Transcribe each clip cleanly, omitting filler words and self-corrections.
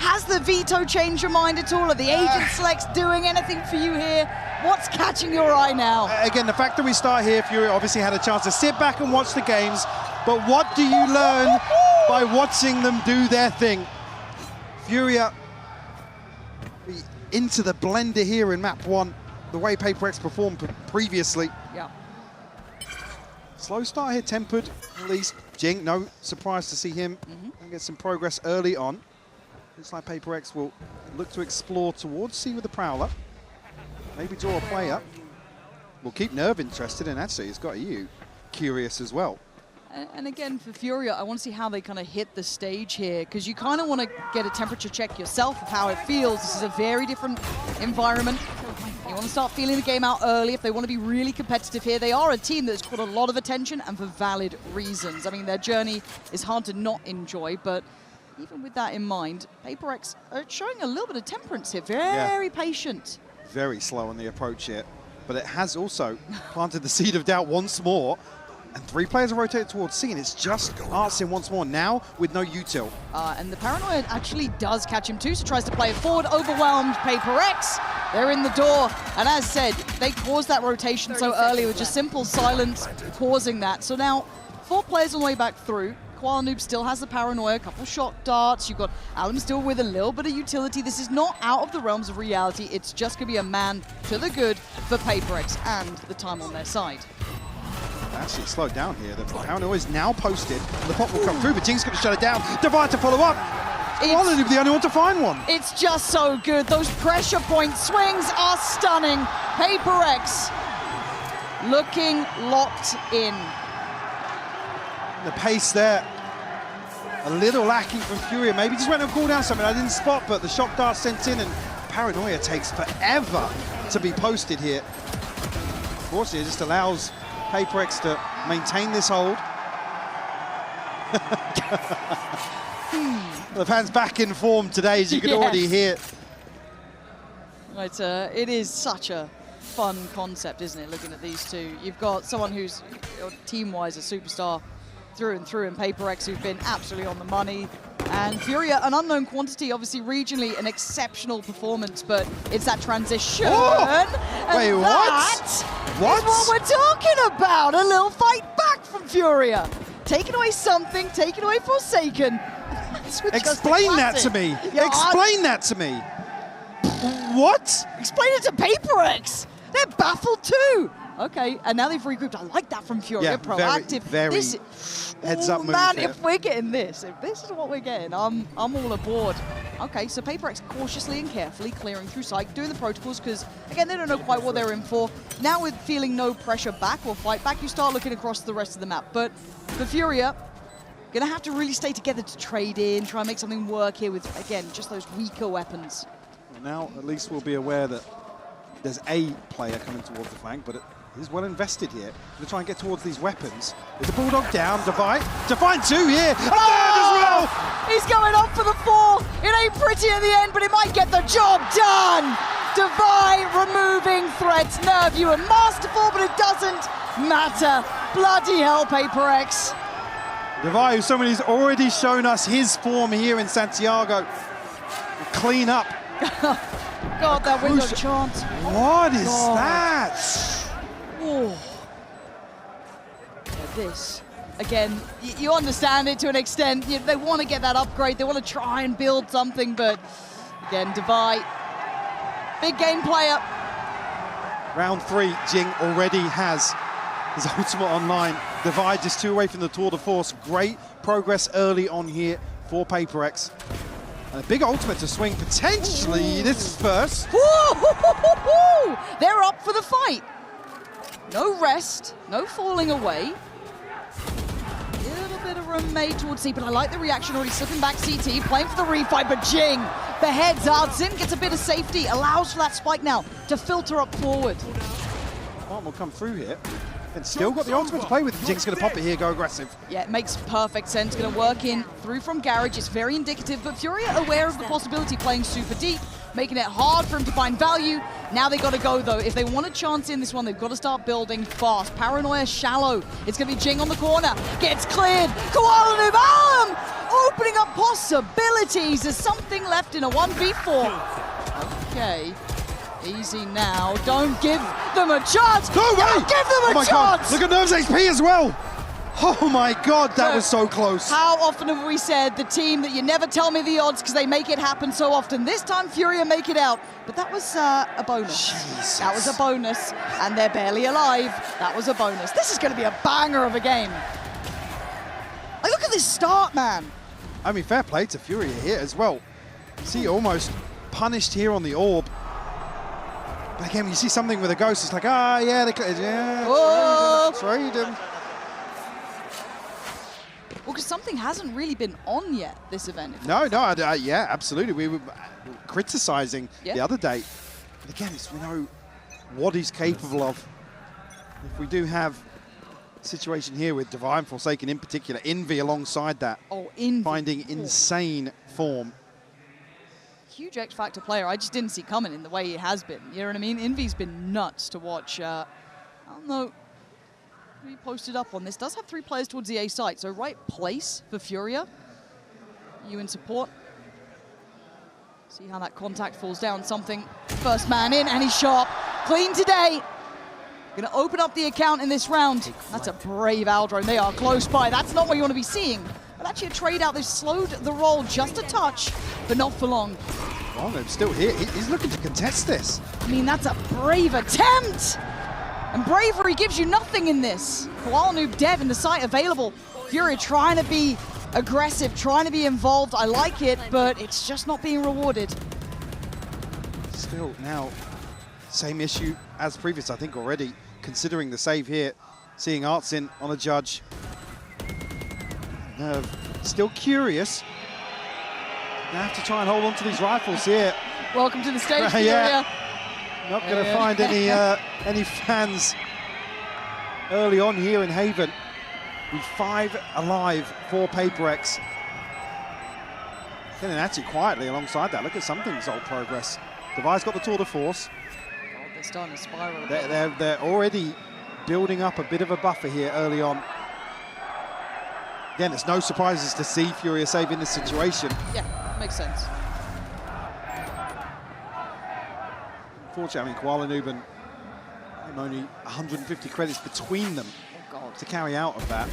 Has the veto changed your mind at all? Are the agent selects doing anything for you here? What's catching your eye now? Again, the fact that we start here, Fury obviously had a chance to sit back and watch the games, but what do you learn by watching them do their thing? Furia into the blender here in map 1, the way PRX performed previously. Yeah. Slow start here, tempered at least. Jing, no surprise to see him get some progress early on. Looks like PRX will look to explore towards C with the Prowler. Maybe draw a play up. We'll keep Nerve interested, and actually it's got you curious as well. And again, for Furia, I want to see how they kind of hit the stage here, because you kind of want to get a temperature check yourself of how it feels. This is a very different environment. You want to start feeling the game out early if they want to be really competitive here. They are a team that's caught a lot of attention, and for valid reasons. I mean, their journey is hard to not enjoy, but even with that in mind, PRX are showing a little bit of temperance here. Very patient. Very slow on the approach here, but it has also planted the seed of doubt once more. And 3 players are rotated towards C, and it's just Artsin once more, now with no util. And the paranoia actually does catch him too, so tries to play it forward, overwhelmed PRX. They're in the door, and as said, they caused that rotation so early with just simple silence causing that. So now, 4 players on the way back through. Koala Noob still has the paranoia, a couple shot darts. You've got Alum still with a little bit of utility. This is not out of the realms of reality. It's just going to be a man to the good for PRX and the time on their side. Actually slowed down here. The paranoia is now posted. The pop will come through, but Jing's going to shut it down. Divide to follow up. Koala Noob the only one to find one. It's just so good. Those pressure point swings are stunning. PRX looking locked in. The pace there, a little lacking from Furia. Maybe just went and called down something I didn't spot, but the shock dart sent in, and paranoia takes forever to be posted here. Unfortunately, it just allows PRX to maintain this hold. The fans back in form today, as you can already hear. Right, it is such a fun concept, isn't it, looking at these two? You've got someone who's, team-wise, a superstar through and through, and PRX who've been absolutely on the money. And Furia, an unknown quantity, obviously regionally an exceptional performance, but it's that transition. Oh! Wait, what? What? That's what we're talking about. A little fight back from Furia. Taking away something, taking away Forsaken. Explain that to me. Yeah, explain that to me. What? Explain it to PRX. They're baffled too. Okay, and now they've regrouped. I like that from Furia. Yeah, proactive. Very heads up move. Man, if we're getting this, if this is what we're getting, I'm all aboard. Okay, so PRX cautiously and carefully clearing through sight, doing the protocols, because again, they don't know quite what they're in for. Now with feeling no pressure back or fight back, you start looking across the rest of the map. But for Furia, gonna have to really stay together to trade in, try and make something work here with, again, just those weaker weapons. Well, now at least we'll be aware that there's a player coming towards the flank, but he's well invested here to try and get towards these weapons. There's a Bulldog down, Divide to find 2 here. As well. He's going up for the 4. It ain't pretty in the end, but it might get the job done. Divide removing threats. Nerve, you were masterful, but it doesn't matter. Bloody hell, PRX. Divide, who's someone who's already shown us his form here in Santiago. Clean up. God, that window chance. What is that? Oh. Yeah, this, again, you understand it to an extent. They want to get that upgrade. They want to try and build something, but again, Divide, big game player. Round 3, Jing already has his ultimate online. Divide just 2 away from the tour de force. Great progress early on here for PRX. And a big ultimate to swing potentially. Ooh. This is first. They're up for the fight. No rest, no falling away. A little bit of room made towards C, but I like the reaction already slipping back CT, playing for the refight, but Jing beheads Artsin, gets a bit of safety, allows for that spike now to filter up forward. One will come through here. And still got the ultimate to play with. Jing's going to pop it here, go aggressive. Yeah, it makes perfect sense. Going to work in through from Garage. It's very indicative, but Furia aware of the possibility playing super deep, making it hard for him to find value. Now they got to go, though. If they want a chance in this one, they've got to start building fast. Paranoia shallow. It's going to be Jing on the corner. Gets cleared. Koala Noob. opening up possibilities. There's something left in a 1v4. Okay, easy now. Don't give them a chance. No way! Don't give them a my chance. God. Look at Nerve's HP as well. Oh my God, that was so close. How often have we said the team that you never tell me the odds because they make it happen so often? This time Furia make it out, but that was a bonus. Jesus. That was a bonus, and they're barely alive. That was a bonus. This is going to be a banger of a game. Like, look at this start, man. I mean, fair play to Furia here as well. See, almost punished here on the orb. But again, when you see something with a ghost, it's like, yeah, trade him. Well, because something hasn't really been on yet this event. No, yeah, absolutely. We were criticizing the other day. But again, we know what he's capable of. If we do have a situation here with Divine Forsaken in particular, Envy alongside that, finding insane form. Huge X Factor player. I just didn't see coming in the way he has been. You know what I mean? Envy's been nuts to watch. I don't know. We posted up on this. Does have 3 players towards the A site, so right place for Furia. You in support. See how that contact falls down. Something. First man in, and he's sharp. Clean today. Gonna open up the account in this round. That's a brave Aldrone. They are close by. That's not what you want to be seeing. But actually a trade out. They've slowed the roll just a touch, but not for long. Oh, no, still here. He's looking to contest this. I mean, that's a brave attempt. And bravery gives you nothing in this. Koala Noob dev in the site available. Furia trying to be aggressive, trying to be involved. I like it, but it's just not being rewarded. Still now, same issue as previous, I think, already. Considering the save here, seeing Artsin on a judge. Nerve still curious. They have to try and hold on to these rifles here. Welcome to the stage, Furia. Yeah. Not going to find any fans early on here in Haven. With 5 alive for PRX. Getting actually quietly alongside that. Look at something's old progress. Devi's got the tour de force. God, they're starting to spiral. They're already building up a bit of a buffer here early on. Again, it's no surprises to see Furia saving this situation. Yeah, makes sense. Unfortunately, I mean, Koala Noob and only 150 credits between them to carry out of that.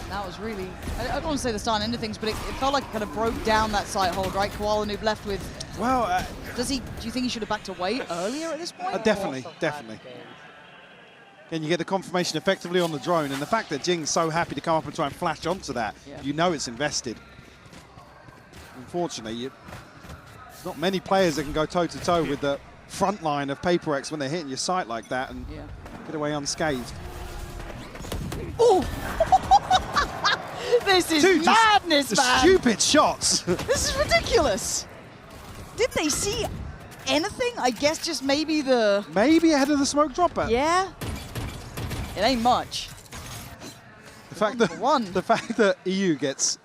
That was really, I don't want to say the start and end of things, but it felt like it kind of broke down that side hold, right? Koala Noob left with... Well... do you think he should have backed away earlier at this point? Definitely. And you get the confirmation effectively on the drone, and the fact that Jing's so happy to come up and try and flash onto that, you know it's invested. Unfortunately, there's not many players that can go toe-to-toe with the front line of PRX when they're hitting your sight like that and get away unscathed. Oh! This is madness, man! Stupid shots! This is ridiculous! Did they see anything? I guess just maybe the... Maybe ahead of the smoke dropper. Yeah? It ain't much. The fact that EU gets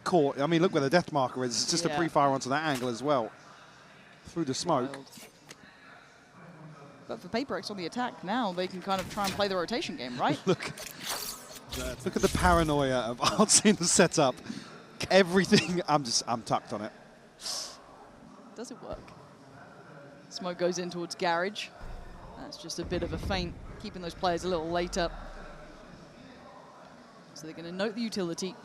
caught, I mean, look where the death marker is. It's just a pre-fire onto that angle as well. Through the smoke. But for PRX on the attack now, they can kind of try and play the rotation game, right? Look at the paranoia of Artsin's setup. Everything, I'm tucked on it. Does it work? Smoke goes in towards Garage. That's just a bit of a feint, keeping those players a little later. So they're going to note the utility.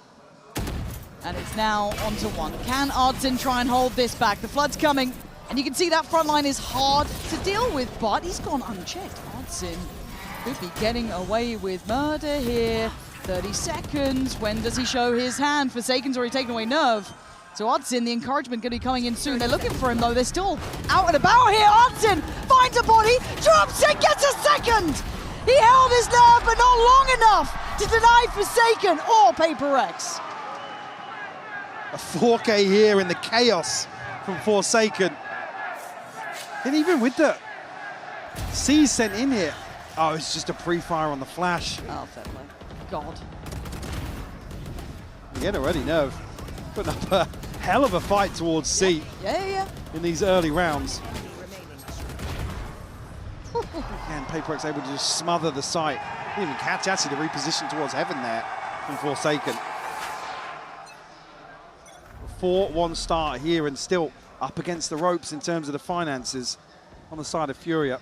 And it's now onto 1. Can Artsin try and hold this back? The flood's coming. And you can see that front line is hard to deal with, but he's gone unchecked. Artsin could be getting away with murder here. 30 seconds. When does he show his hand? Forsaken's already taken away Nerve. So Artsin, the encouragement going to be coming in soon. They're looking for him, though. They're still out and about here. Artsin finds a body, drops it, gets a second. He held his Nerve, but not long enough to deny Forsaken or PRX. A 4K here in the chaos from Forsaken. And even with the C sent in here, oh, it's just a pre-fire on the flash. Oh, fair play. God. Again, already Nerve putting up a hell of a fight towards C. Yeah. In these early rounds. And PRX able to just smother the site. Didn't even catch actually the reposition towards Heaven there from Forsaken. 4-1 start here and still up against the ropes in terms of the finances on the side of Furia.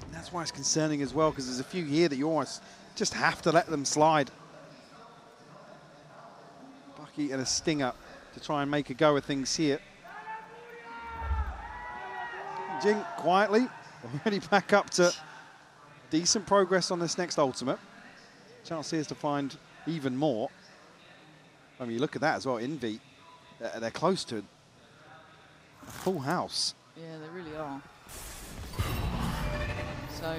And that's why it's concerning as well, because there's a few here that you almost just have to let them slide. Bucky and a Stinger to try and make a go of things here. Jing quietly, already back up to decent progress on this next ultimate. Chance here is to find even more. I mean, you look at that as well, Envy. They're close to a full house. Yeah, they really are. So,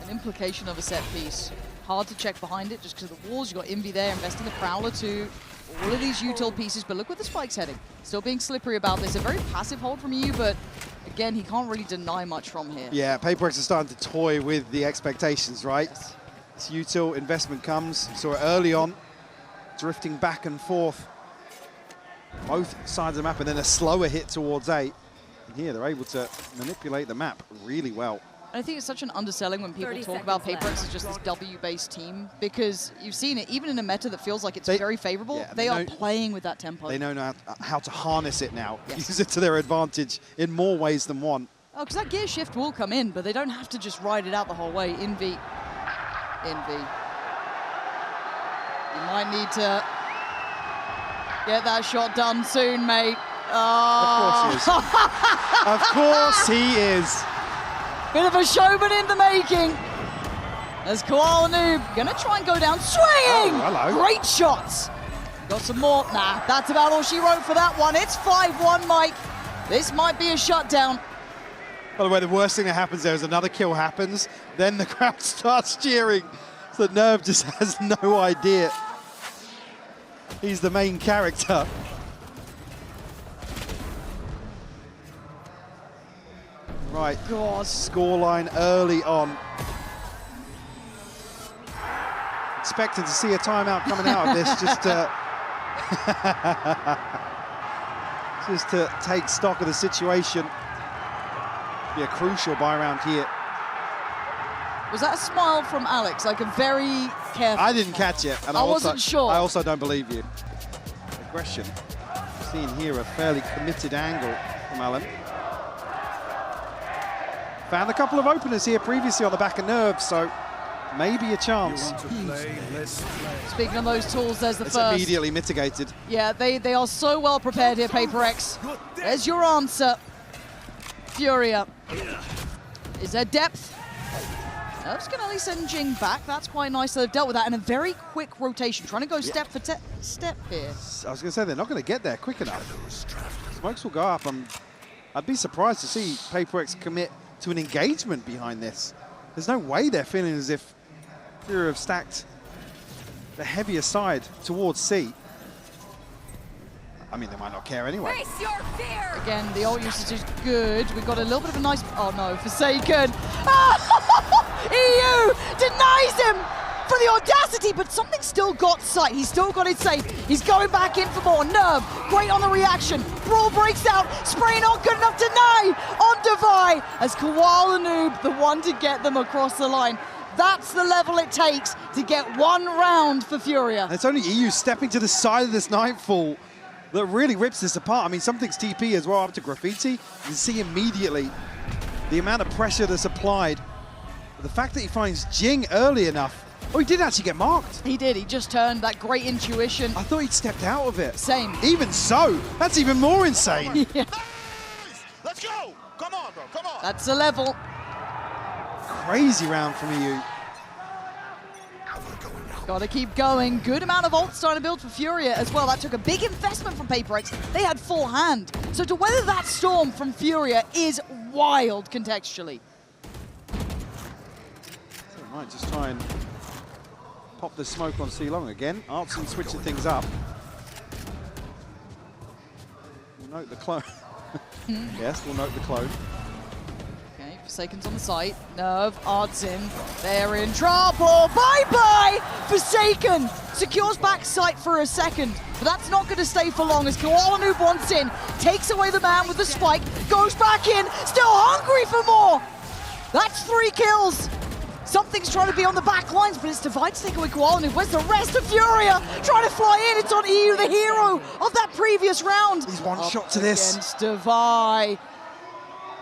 an implication of a set piece. Hard to check behind it just because of the walls. You've got Envy there, investing the Prowler too. All of these util pieces, but look where the spike's heading. Still being slippery about this. A very passive hold from EU, but again, he can't really deny much from here. Yeah, PRX is starting to toy with the expectations, right? Yes. This util investment comes, saw it early on, drifting back and forth. Both sides of the map, and then a slower hit towards A. And here, they're able to manipulate the map really well. I think it's such an underselling when people talk about PRX as just this W-based team, because you've seen it, even in a meta that feels like it's very favorable, yeah, they are playing with that tempo. They know how to harness it now, Yes. use it to their advantage in more ways than one. Oh, because that gear shift will come in, but they don't have to just ride it out the whole way. Envy. You might need to get that shot done soon, mate. Oh. Of course he is. Of course he is. Bit of a showman in the making. As Koala Noob gonna try and go down swinging. Oh, hello. Great shots. Got some more. Nah, that's about all she wrote for that one. It's 5-1, Mike. This might be a shutdown. By the way, the worst thing that happens there is another kill happens, then the crowd starts cheering. So Nerve just has no idea. He's the main character. Right, God. scoreline early on. Expecting to see a timeout coming out of this, just to take stock of the situation. Be a crucial buy round here. Was that a smile from Alex? Like a very careful... I didn't catch it. And I wasn't sure. I also don't believe you. Aggression. Seeing here a fairly committed angle from Alan. Found a couple of openers here previously on the back of Nerve, so maybe a chance. Speaking of those tools, there's the It's first. immediately mitigated. Yeah, they are so well prepared here, PRX. There's your answer. Furia. Is there depth? Nerve's going to at least send Jing back. That's quite nice. So they've dealt with that in a very quick rotation, trying to go step for step here. I was going to say, they're not going to get there quick enough. Smokes will go up. I'd be surprised to see PRX commit to an engagement behind this. There's no way they're feeling as if Furia have stacked the heavier side towards C. I mean, they might not care anyway. Face your fear! Again, the ult usage is good. We've got a little bit of a nice... Oh, no, Forsaken. EU denies him for the audacity, but something still got sight. He's still got it safe. He's going back in for more. Nerve, great on the reaction. Brawl breaks out. Spray not good enough. Deny on Devi as Koala Noob, the one to get them across the line. That's the level it takes to get one round for Furia. And it's only EU stepping to the side of this Nightfall that really rips this apart. I mean, something's TP as well up to Graffiti. You can see immediately the amount of pressure that's applied. But the fact that he finds Jing early enough. Oh, he did actually get marked. He did. He just turned that great intuition. I thought he'd stepped out of it. Same. Even so, that's even more insane. Yeah. Let's go! Come on, bro, come on! That's the level. Crazy round from EU. Gotta keep going. Good amount of ult starting to build for Furia as well. That took a big investment from PRX. They had full hand. So to weather that storm from Furia is wild contextually. So might just try and pop the smoke on C-Long again. Artson switching things up. We'll note the clone. Yes, we'll note the clone. Okay, Forsaken's on the site. Nerve, Artsin, they're in trouble. Bye-bye! Forsaken secures back sight for a second, but that's not going to stay for long as Koala Noob wants in, takes away the man with the spike, goes back in, still hungry for more! That's 3 kills! Something's trying to be on the back lines, but it's Divide to take away Koala. Where's the rest of Furia? Trying to fly in. It's on EU, the hero of that previous round. He's one shot to this. Against Divide.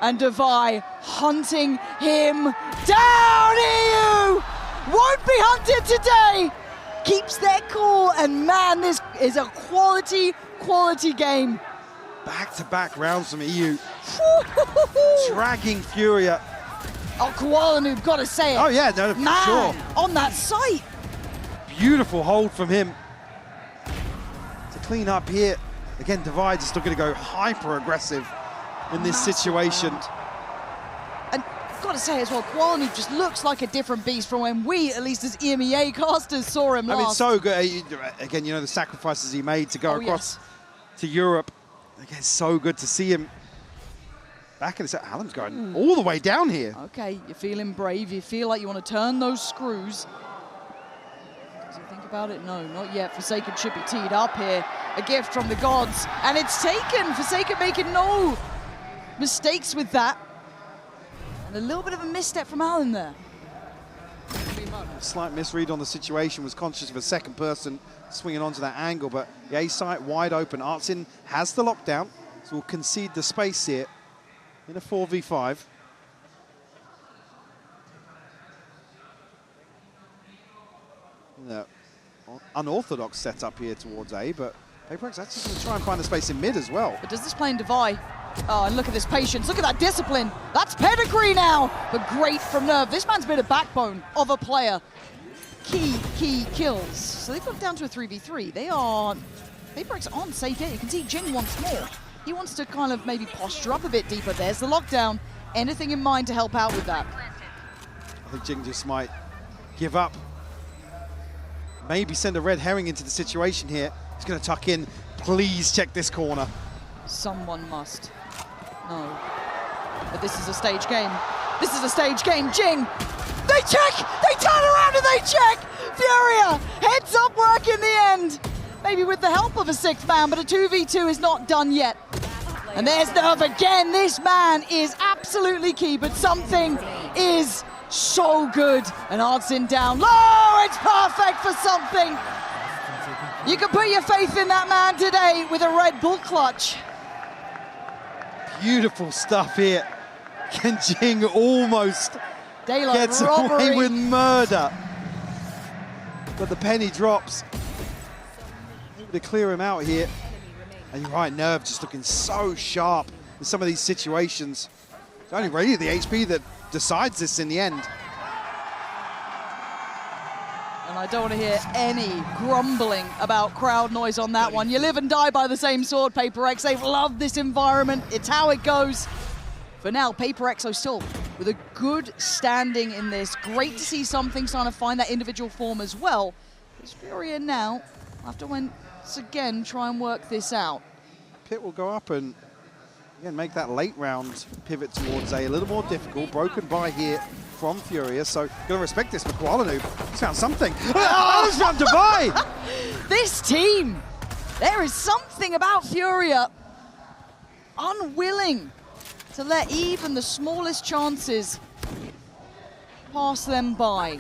And Divide hunting him down. EU won't be hunted today. Keeps their cool, and man, this is a quality game. Back-to-back rounds from EU. Dragging Furia. Oh, Koala Noob, gotta say it. Oh yeah, no, man, sure. On that site. Beautiful hold from him to clean up here. Again, Divide is still going to go hyper-aggressive in this situation. And gotta say as well, Koala Noob just looks like a different beast from when we, at least as EMEA casters, saw him last. I mean, so good. Again, you know, the sacrifices he made to go across to Europe. Again, so good to see him back in the set. Hallam's going all the way down here. Okay, you're feeling brave. You feel like you want to turn those screws. Does he think about it? No, not yet. Forsaken should be teed up here. A gift from the gods, and it's taken. Forsaken making no mistakes with that. And a little bit of a misstep from Alan there. Slight misread on the situation, was conscious of a second person swinging onto that angle, but the A site wide open. Artsin has the lockdown, so we'll concede the space here in a 4v5. Unorthodox setup here towards A, but PRX actually going to try and find the space in mid as well. But does this play in Divide? Oh, and look at this patience. Look at that discipline. That's pedigree now. But great from Nerve. This man's been a backbone of a player. Key kills. So they've got down to a 3v3. PRX on safe here. You can see Jing once more. He wants to kind of maybe posture up a bit deeper. There's the lockdown. Anything in mind to help out with that? I think Jing just might give up. Maybe send a red herring into the situation here. He's going to tuck in. Please check this corner. Someone must. No. But this is a stage game. This is a stage game. Jing! They check! They turn around and they check! Furia! Heads up work in the end! Maybe with the help of a sixth man, but a 2v2 is not done yet. And there's Nerve again. This man is absolutely key, but something is so good. And Artsin down low. It's perfect for something. You can put your faith in that man today with a Red Bull clutch. Beautiful stuff here. Can Jing almost Daylight gets robbery. away with murder. But the penny drops. Able to clear him out here. And you're right, Nerve just looking so sharp in some of these situations. It's only really the HP that decides this in the end. And I don't want to hear any grumbling about crowd noise on that one. You live and die by the same sword, PRX. They've loved this environment. It's how it goes. For now, PRX are still with a good standing in this. Great to see something starting to find that individual form as well. It's Furia now, have to once again try and work this out. Pit will go up and again make that late round pivot towards A little more difficult. Broken by here from Furia, so gonna respect this for Koala Noob. He's found something. Oh, it's from Divide! This team, there is something about Furia unwilling to let even the smallest chances pass them by.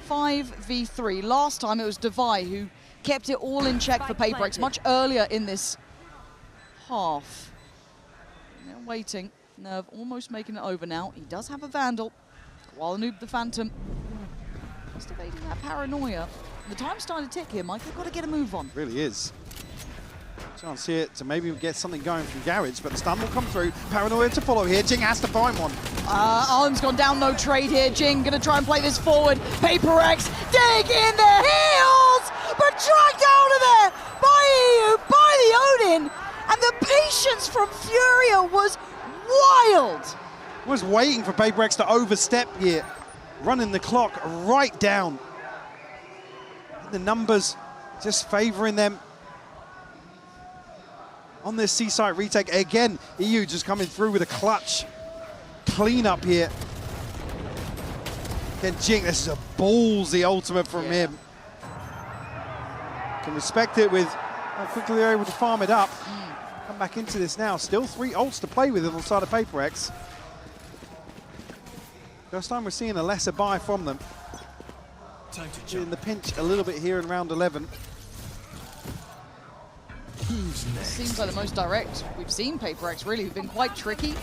5v3. Last time it was Divide who kept it all in check for PRX much earlier in this half. And they're waiting. Nerve almost making it over now. He does have a Vandal. Koala Noob the Phantom. Just evading that paranoia. The time's starting to tick here, Mike. They've got to get a move on. Really is. Chance here to maybe get something going from Garage, but the stun will come through. Paranoia to follow here. Jing has to find one. Arm's gone down, no trade here. Jing gonna try and play this forward. PRX dig in their heels, but dragged out of there by EU, by the Odin. And the patience from Furia was wild. Was waiting for PRX to overstep here. Running the clock right down. The numbers just favoring them. On this C-site retake, again, EU just coming through with a clutch cleanup here. Again, Jing, this is a ballsy ultimate from him. Can respect it with how quickly they're able to farm it up. Come back into this now. Still 3 ults to play with on the side of PRX. First time we're seeing a lesser buy from them. in the pinch a little bit here in round 11. Seems like the most direct we've seen PRX, really. We've been quite tricky.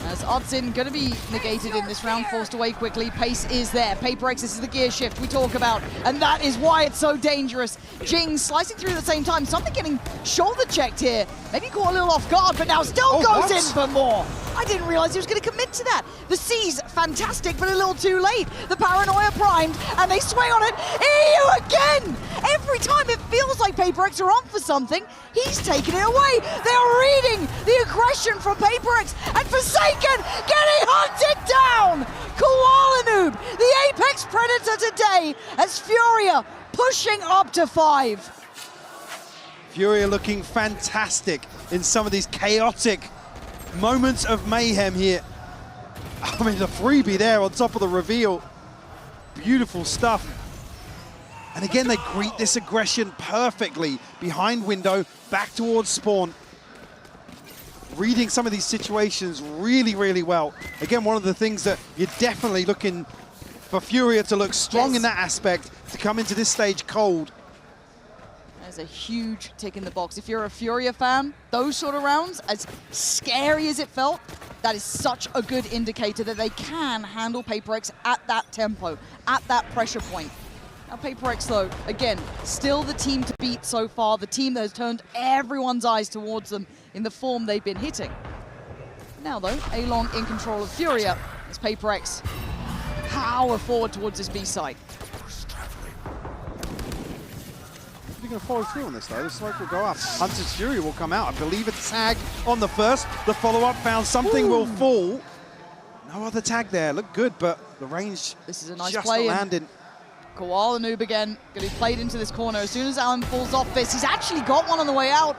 As Odsin going to be negated in this round, forced away quickly. Pace is there. PRX, this is the gear shift we talk about, and that is why it's so dangerous. Jing slicing through at the same time. Something getting shoulder checked here. Maybe caught a little off guard, but now still goes in for more. I didn't realize he was going to commit to that. The C's fantastic, but a little too late. The paranoia primed, and they swing on it. EU again! Every time it feels like PRX are on for something, he's taking it away. They're reading the aggression from PRX, and Forsaken getting hunted down! Koala Noob, the apex predator today, as Furia pushing up to 5. Furia looking fantastic in some of these chaotic moments of mayhem here. I mean, the freebie there on top of the reveal. Beautiful stuff. And again, they greet this aggression perfectly. Behind window, back towards spawn. Reading some of these situations really, really well. Again, one of the things that you're definitely looking for Furia to look strong in that aspect, to come into this stage cold. There's a huge tick in the box. If you're a Furia fan, those sort of rounds, as scary as it felt, that is such a good indicator that they can handle PRX at that tempo, at that pressure point. Now PRX though, again, still the team to beat so far, the team that has turned everyone's eyes towards them in the form they've been hitting. Now though, Along in control of Furia as PRX power forward towards this B site. Going to follow through on this though. The smoke will go up. Hunter's Fury will come out. I believe a tag on the first. The follow-up found something will fall. No other tag there. Looked good, but the range this is a nice just play landing. Koala Noob again, going to be played into this corner. As soon as Alan falls off this, he's actually got one on the way out.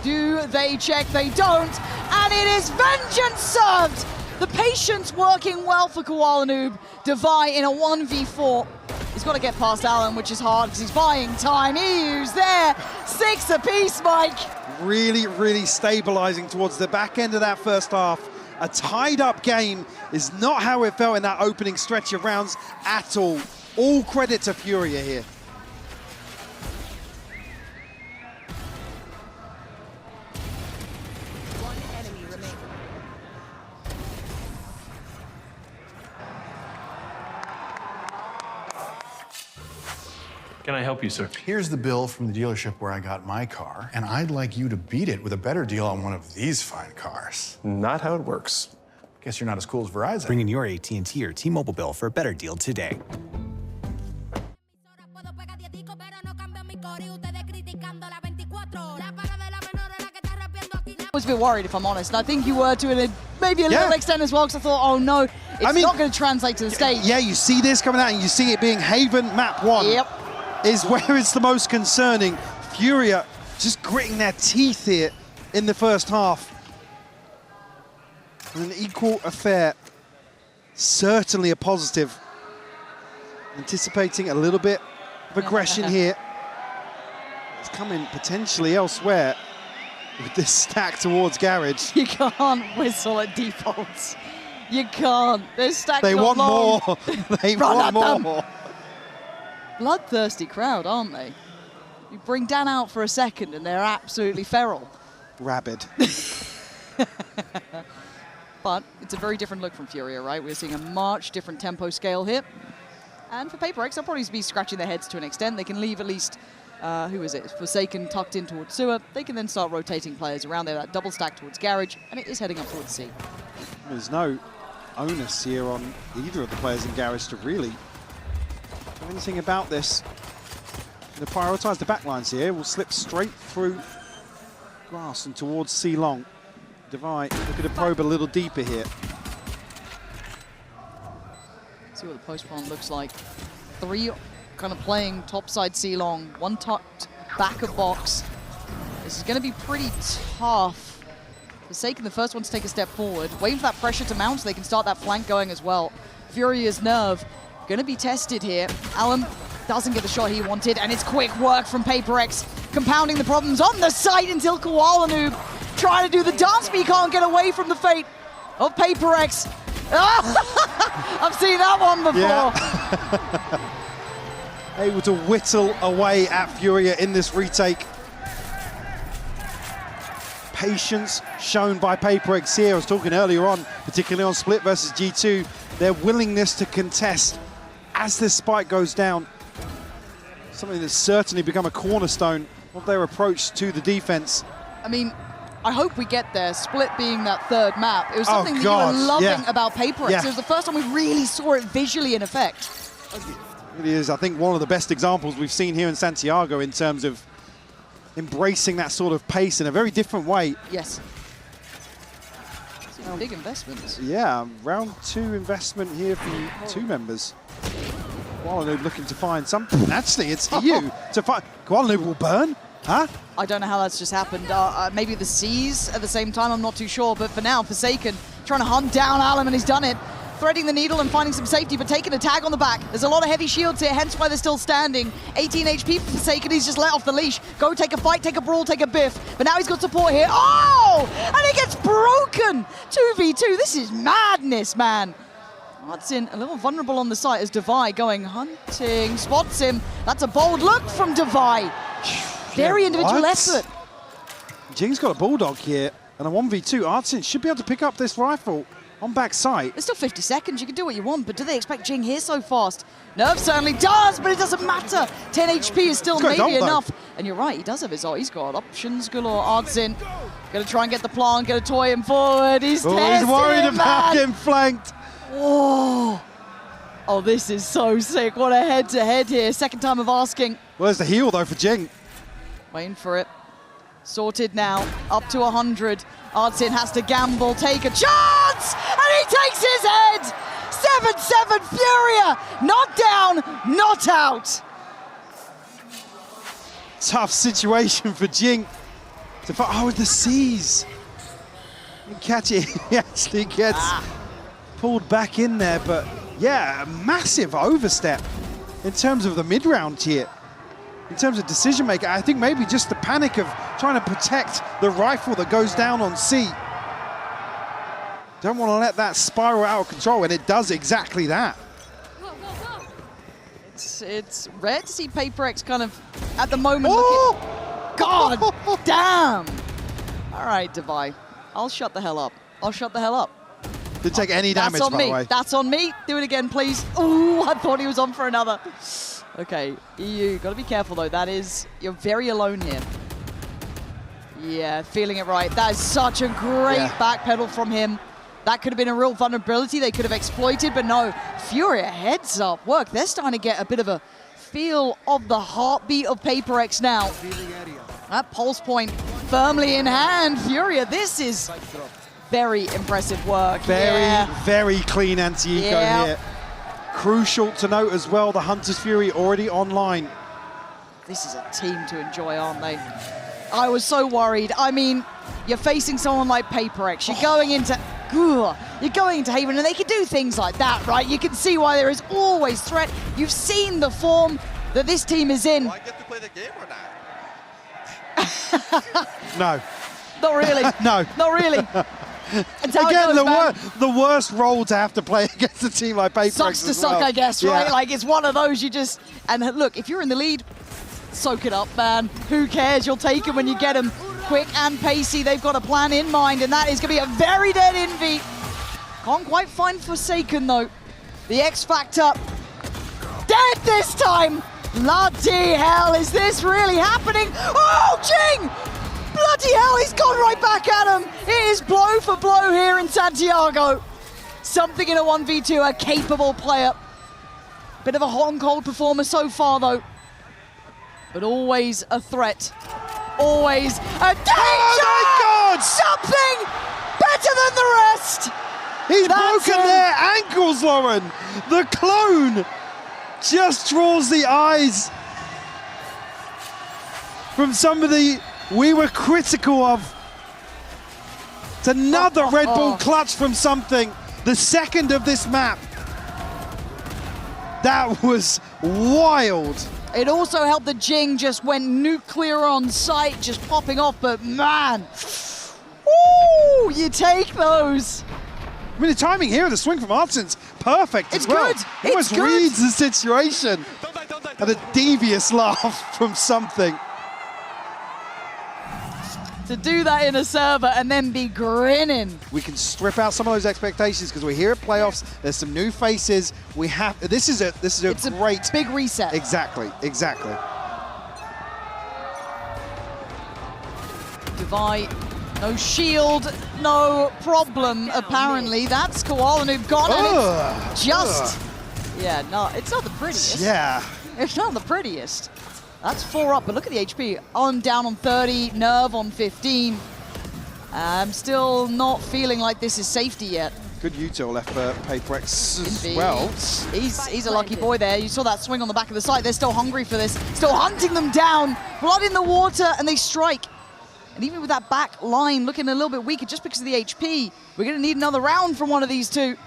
Do they check? They don't. And it is vengeance served. The patience working well for Koala Noob. Devi in a 1v4. He's got to get past Alan, which is hard because he's buying time. EU's there. 6 apiece, Mike. Really, really stabilizing towards the back end of that first half. A tied-up game is not how it felt in that opening stretch of rounds at all. All credit to Furia here. One enemy remaining. Can I help you, sir? Here's the bill from the dealership where I got my car, and I'd like you to beat it with a better deal on one of these fine cars. Not how it works. Guess you're not as cool as Verizon. Bring in your AT&T or T-Mobile bill for a better deal today. I was a bit worried, if I'm honest. And I think you were to maybe a little extent as well, because I thought, oh no, it's not going to translate to the stage. Yeah, you see this coming out, and you see it being Haven map 1. Yep. Is where it's the most concerning. Furia just gritting their teeth here in the first half. An equal affair. Certainly a positive. Anticipating a little bit of aggression here. It's coming potentially elsewhere with this stack towards Garage. You can't whistle at defaults. You can't. They're stacked They want long. more. They Run want at more. them. Bloodthirsty crowd, aren't they? You bring Dan out for a second and they're absolutely feral. Rabid. But it's a very different look from Furia, right? We're seeing a much different tempo scale here. And for PRX, they'll probably be scratching their heads to an extent. They can leave at least, who is it? Forsaken tucked in towards Sewer. They can then start rotating players around there, that double stack towards Garage, and it is heading up towards C. There's no onus here on either of the players in Garage to really do anything about this. They prioritise the backlines here. We'll slip straight through grass and towards C long. Devi looking to probe a little deeper here. See what the postpone looks like. 3 kind of playing topside C long, 1 tucked back of box. This is going to be pretty tough. Forsaken, the first one to take a step forward, waiting for that pressure to mount so they can start that flank going as well. Furia's nerve going to be tested here. Alan doesn't get the shot he wanted, and it's quick work from PRX, compounding the problems on the site until Koala Noob trying to do the dance, but he can't get away from the fate of PRX. I've seen that one before. Yeah. able to whittle away at Furia in this retake. Patience shown by PRX here. I was talking earlier on, particularly on Split versus G2, their willingness to contest as this spike goes down. Something that's certainly become a cornerstone of their approach to the defense. I mean, I hope we get there, Split being that third map. It was something that you God, were loving yeah. about PRX. Yeah. It was the first time we really saw it visually in effect. It is, I think, one of the best examples we've seen here in Santiago in terms of embracing that sort of pace in a very different way. Yes. Big investments. Yeah, round 2 investment here from 2 members. Kuala looking to find something. Actually, it's you to find. Kuala will burn? Huh? I don't know how that's just happened. Maybe the C's at the same time, I'm not too sure. But for now, Forsaken trying to hunt down Alum, and he's done it. Threading the needle and finding some safety, but taking a tag on the back. There's a lot of heavy shields here, hence why they're still standing. 18 HP for Forsaken, he's just let off the leash. Go take a fight, take a brawl, take a biff. But now he's got support here. Oh! And it gets broken! 2v2, this is madness, man. Hudson a little vulnerable on the site as Devi going hunting, spots him. That's a bold look from Devi. Very individual effort. Jing's got a Bulldog here, and a 1v2. Artsin should be able to pick up this rifle on back sight. There's still 50 seconds, you can do what you want, but do they expect Jing here so fast? Nerve certainly does, but it doesn't matter. 10 HP is still maybe enough. And you're right, he does have his ult. He's got options galore. Artsin gonna try and get the plant, gonna toy him forward. He's worried about getting flanked. Oh, this is so sick. What a head-to-head here. Second time of asking. Well, there's the heal, though, for Jing. Waiting for it. Sorted now. Up to 100. Artsin has to gamble, take a chance! And he takes his head! 7-7 Furia! Not down, not out! Tough situation for Jing. Oh, the C's. You catch it. He actually gets pulled back in there, but yeah, a massive overstep in terms of the mid-round here. In terms of decision making, I think maybe just the panic of trying to protect the rifle that goes down on C. Don't want to let that spiral out of control, and it does exactly that. It's rare to see PRX kind of, at the moment, looking... God damn! All right, Devi, I'll shut the hell up. I'll shut the hell up. Didn't take any damage, by the way. That's on me. Do it again, please. Oh, I thought he was on for another. Okay, EU, gotta be careful though. That is, you're very alone here. Yeah, feeling it right. That is such a great backpedal from him. That could have been a real vulnerability they could have exploited, but no. Furia heads up work. They're starting to get a bit of a feel of the heartbeat of PRX now. That pulse point firmly in hand. Furia, this is very impressive work. Very clean anti-eco here. Crucial to note as well, the Hunter's Fury already online. This is a team to enjoy, aren't they? I was so worried. I mean, you're facing someone like PRX. You're going into Haven, and they can do things like that, right? You can see why there is always threat. You've seen the form that this team is in. Do I get to play the game or not? No. Not really. No. Not really. Again, the worst role to have to play against a team like PRX. Sucks to suck, I guess, right? Like, it's one of those you just... And look, if you're in the lead, soak it up, man. Who cares? You'll take them when you get them. Quick and pacey. They've got a plan in mind, and that is going to be a very dead Envy. Can't quite find Forsaken, though. The X Factor. Dead this time! Bloody hell, is this really happening? Oh, Jing! Bloody hell, he's gone right back at him. It is blow for blow here in Santiago. Something in a 1v2, a capable player. Bit of a hot and cold performer so far, though. But always a threat. Always a danger! Oh my God! Something better than the rest! He's broken their ankles, Lauren. The clone just draws the eyes from somebody we were critical of. It's another Red Bull clutch from something. The second of this map. That was wild. It also helped that Jing just went nuclear on sight, just popping off, but man, woo, you take those. I mean, the timing here, the swing from Artsin's perfect as well. It's good. He almost reads the situation. Don't die, and a devious laugh from something. To do that in a server and then be grinning. We can strip out some of those expectations because we're here at playoffs. There's some new faces. We have this is a great big reset. Exactly. Divide, no shield, no problem. Apparently, that's Koala Noob gone, and it's just yeah, no, it's not the prettiest. Yeah, it's not the prettiest. That's 4 up, but look at the HP. On down on 30, Nerve on 15. I'm still not feeling like this is safety yet. good util left for PRX as well. He's a lucky boy there. You saw that swing on the back of the site. They're still hungry for this. Still hunting them down. Blood in the water, and they strike. And even with that back line looking a little bit weaker just because of the HP, we're going to need another round from one of these two.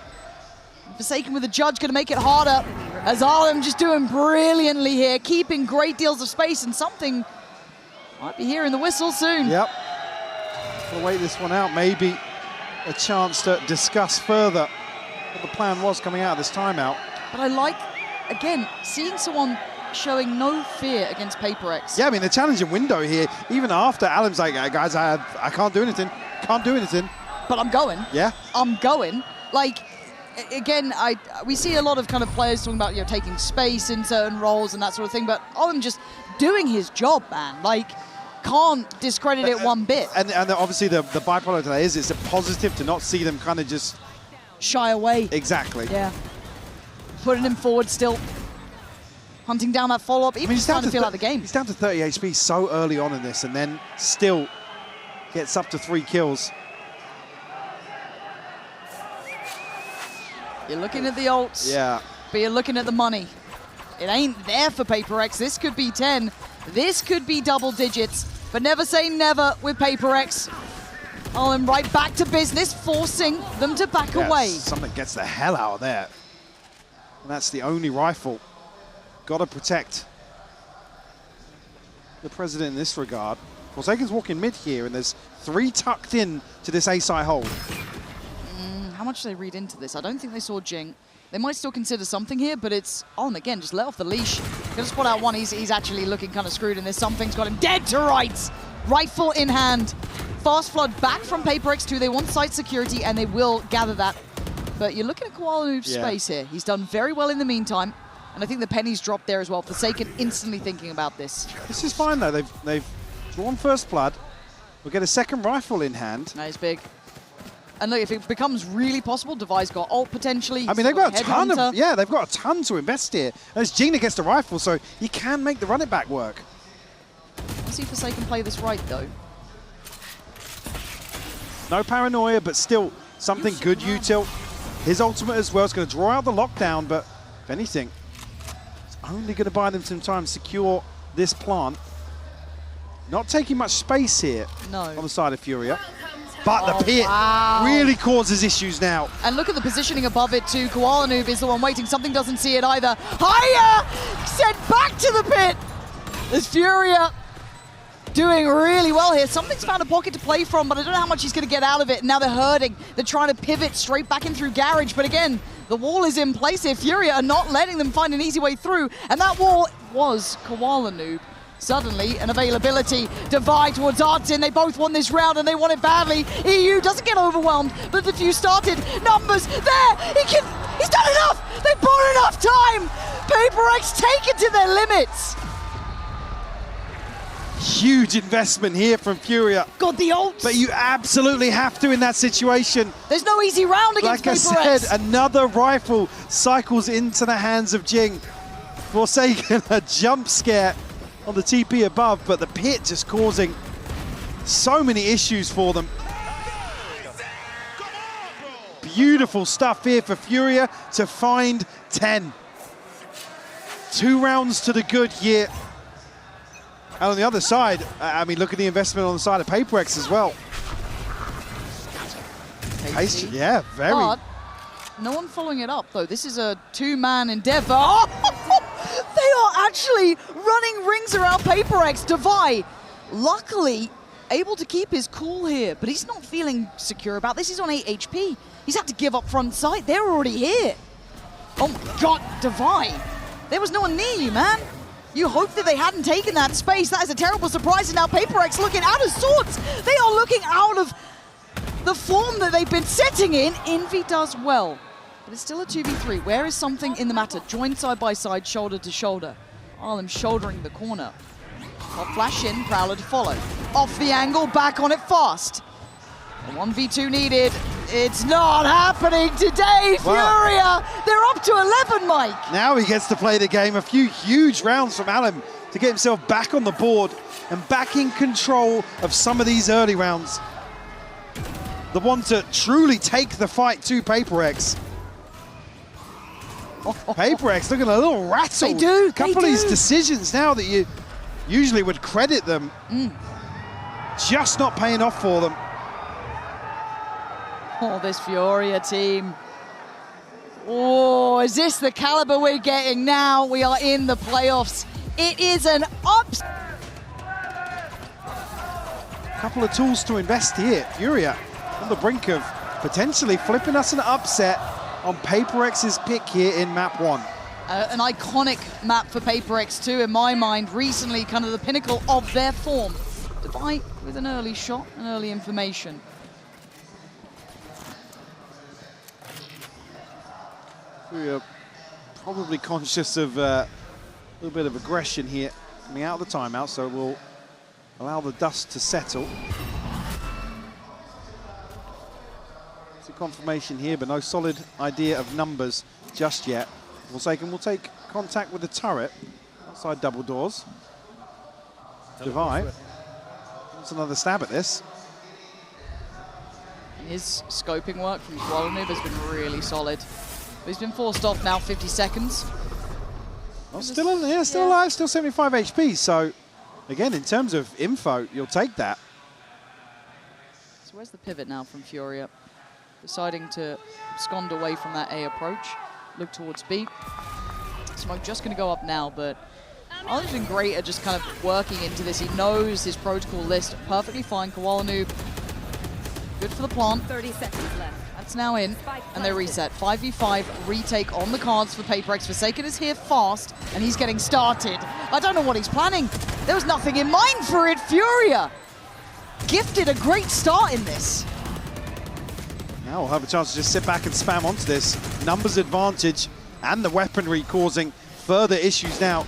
Forsaken with the judge, going to make it harder. As Arlem just doing brilliantly here, keeping great deals of space, and something might be hearing the whistle soon. Yep. We'll wait this one out. Maybe a chance to discuss further what the plan was coming out of this timeout. But I like, again, seeing someone showing no fear against PRX. Yeah, I mean, the challenging window here, even after Alan's like, guys, I can't do anything. Can't do anything. But I'm going. Yeah. I'm going. Like, again, we see a lot of kind of players talking about, you know, taking space in certain roles and that sort of thing, but Owen just doing his job, man. Like, can't discredit it one bit. And obviously the byproduct of that is it's a positive to not see them kind of just shy away. Exactly. Yeah. Putting him forward still. Hunting down that follow-up, even just trying to feel out the game. He's down to 30 HP so early on in this, and then still gets up to 3 kills. You're looking at the ults, yeah, but you're looking at the money. It ain't there for PRX. This could be 10. This could be double digits, but never say never with PRX. Oh, and right back to business, forcing them to back away. Something gets the hell out of there. And that's the only rifle. Got to protect the president in this regard. Forsaken's walking mid here, and there's 3 tucked in to this A-side hold. How much do they read into this? I don't think they saw Jing. They might still consider something here, but it's on again. Just let off the leash. Gonna spot out one. He's actually looking kind of screwed in this. Something's got him dead to rights. Rifle in hand. Fast flood back from PRX 2. They want site security, and they will gather that. But you're looking at Koala Noob's space here. He's done very well in the meantime. And I think the pennies dropped there as well. Forsaken instantly thinking about this. This is fine, though. They've drawn first blood. We'll get a second rifle in hand. Nice big. And look, if it becomes really possible, Devi's got ult potentially. I mean, they've got a ton of, they've got a ton to invest here. And it's Jing that gets the rifle, so you can make the run it back work. Let's see if Forsaken play this right, though. No paranoia, but still something good util. His ultimate as well is going to draw out the lockdown, but if anything, it's only going to buy them some time to secure this plant. Not taking much space here on the side of Furia. But the pit really causes issues now. And look at the positioning above it too. Koala Noob is the one waiting. Something doesn't see it either. Higher! Sent back to the pit! There's Furia doing really well here. Something's found a pocket to play from, but I don't know how much he's going to get out of it. And now they're hurting. They're trying to pivot straight back in through Garage. But again, the wall is in place here. Furia are not letting them find an easy way through. And that wall was Koala Noob. Suddenly, an availability divide towards Artin. They both won this round and they want it badly. EU doesn't get overwhelmed, but the defuse started. Numbers there. He's done enough. They've bought enough time. PRX take it to their limits. Huge investment here from Furia. Got the ult. But you absolutely have to in that situation. There's no easy round against PRX. Like I said, another rifle cycles into the hands of Jing. Forsaken, a jump scare on the TP above, but the pit just causing so many issues for them. Beautiful stuff here for Furia to find 10. 2 rounds to the good here. And on the other side, I mean, look at the investment on the side of PRX as well. Yeah, very. But no one following it up, though. This is a 2-man endeavor. Oh! They are actually running rings around PRX. Devi, luckily, able to keep his cool here, but he's not feeling secure about this. He's on 8 HP. He's had to give up front sight. They're already here. Oh my God, Devi. There was no one near you, man. You hope that they hadn't taken that space. That is a terrible surprise, and now PRX looking out of sorts. They are looking out of the form that they've been sitting in. Envy does well, but it's still a 2v3. Where is something in the matter? Joined side by side, shoulder to shoulder. Arlem shouldering the corner. I'll flash in, Prowler to follow. Off the angle, back on it fast. A 1v2 needed. It's not happening today, Wow. Furia! They're up to 11, Mike! Now he gets to play the game. A few huge rounds from Alem to get himself back on the board and back in control of some of these early rounds. The one to truly take the fight to PRX. PRX looking a little rattled. They do, A couple of these decisions now that you usually would credit them, just not paying off for them. Oh, this Furia team. Oh, is this the caliber we're getting now? We are in the playoffs. It is an Couple of tools to invest here. Furia on the brink of potentially flipping us an upset on PRX's pick here in map 1. an iconic map for PRX too, in my mind. Recently, kind of the pinnacle of their form. Divide with an early shot and early information. We are probably conscious of a little bit of aggression here coming out of the timeout, so we'll allow the dust to settle. It's a confirmation here, but no solid idea of numbers just yet. We'll take contact with the turret outside double doors. Divide. What's another stab at this? His scoping work from Kovalenov has been really solid. But he's been forced off now, 50 seconds. Well, still alive, still 75 HP. So, again, in terms of info, you'll take that. So where's the pivot now from Furia? Deciding to abscond away from that A approach. Look towards B. Smoke just going to go up now, but Arlen's been great at just kind of working into this. He knows his protocol list perfectly fine. Kovalenov, good for the plant. 30 seconds left. That's now in, and they reset. 5v5 retake on the cards for PRX. Forsaken is here fast, and he's getting started. I don't know what he's planning. There was nothing in mind for it. Furia gifted a great start in this. Now we'll have a chance to just sit back and spam onto this. Numbers advantage and the weaponry causing further issues now.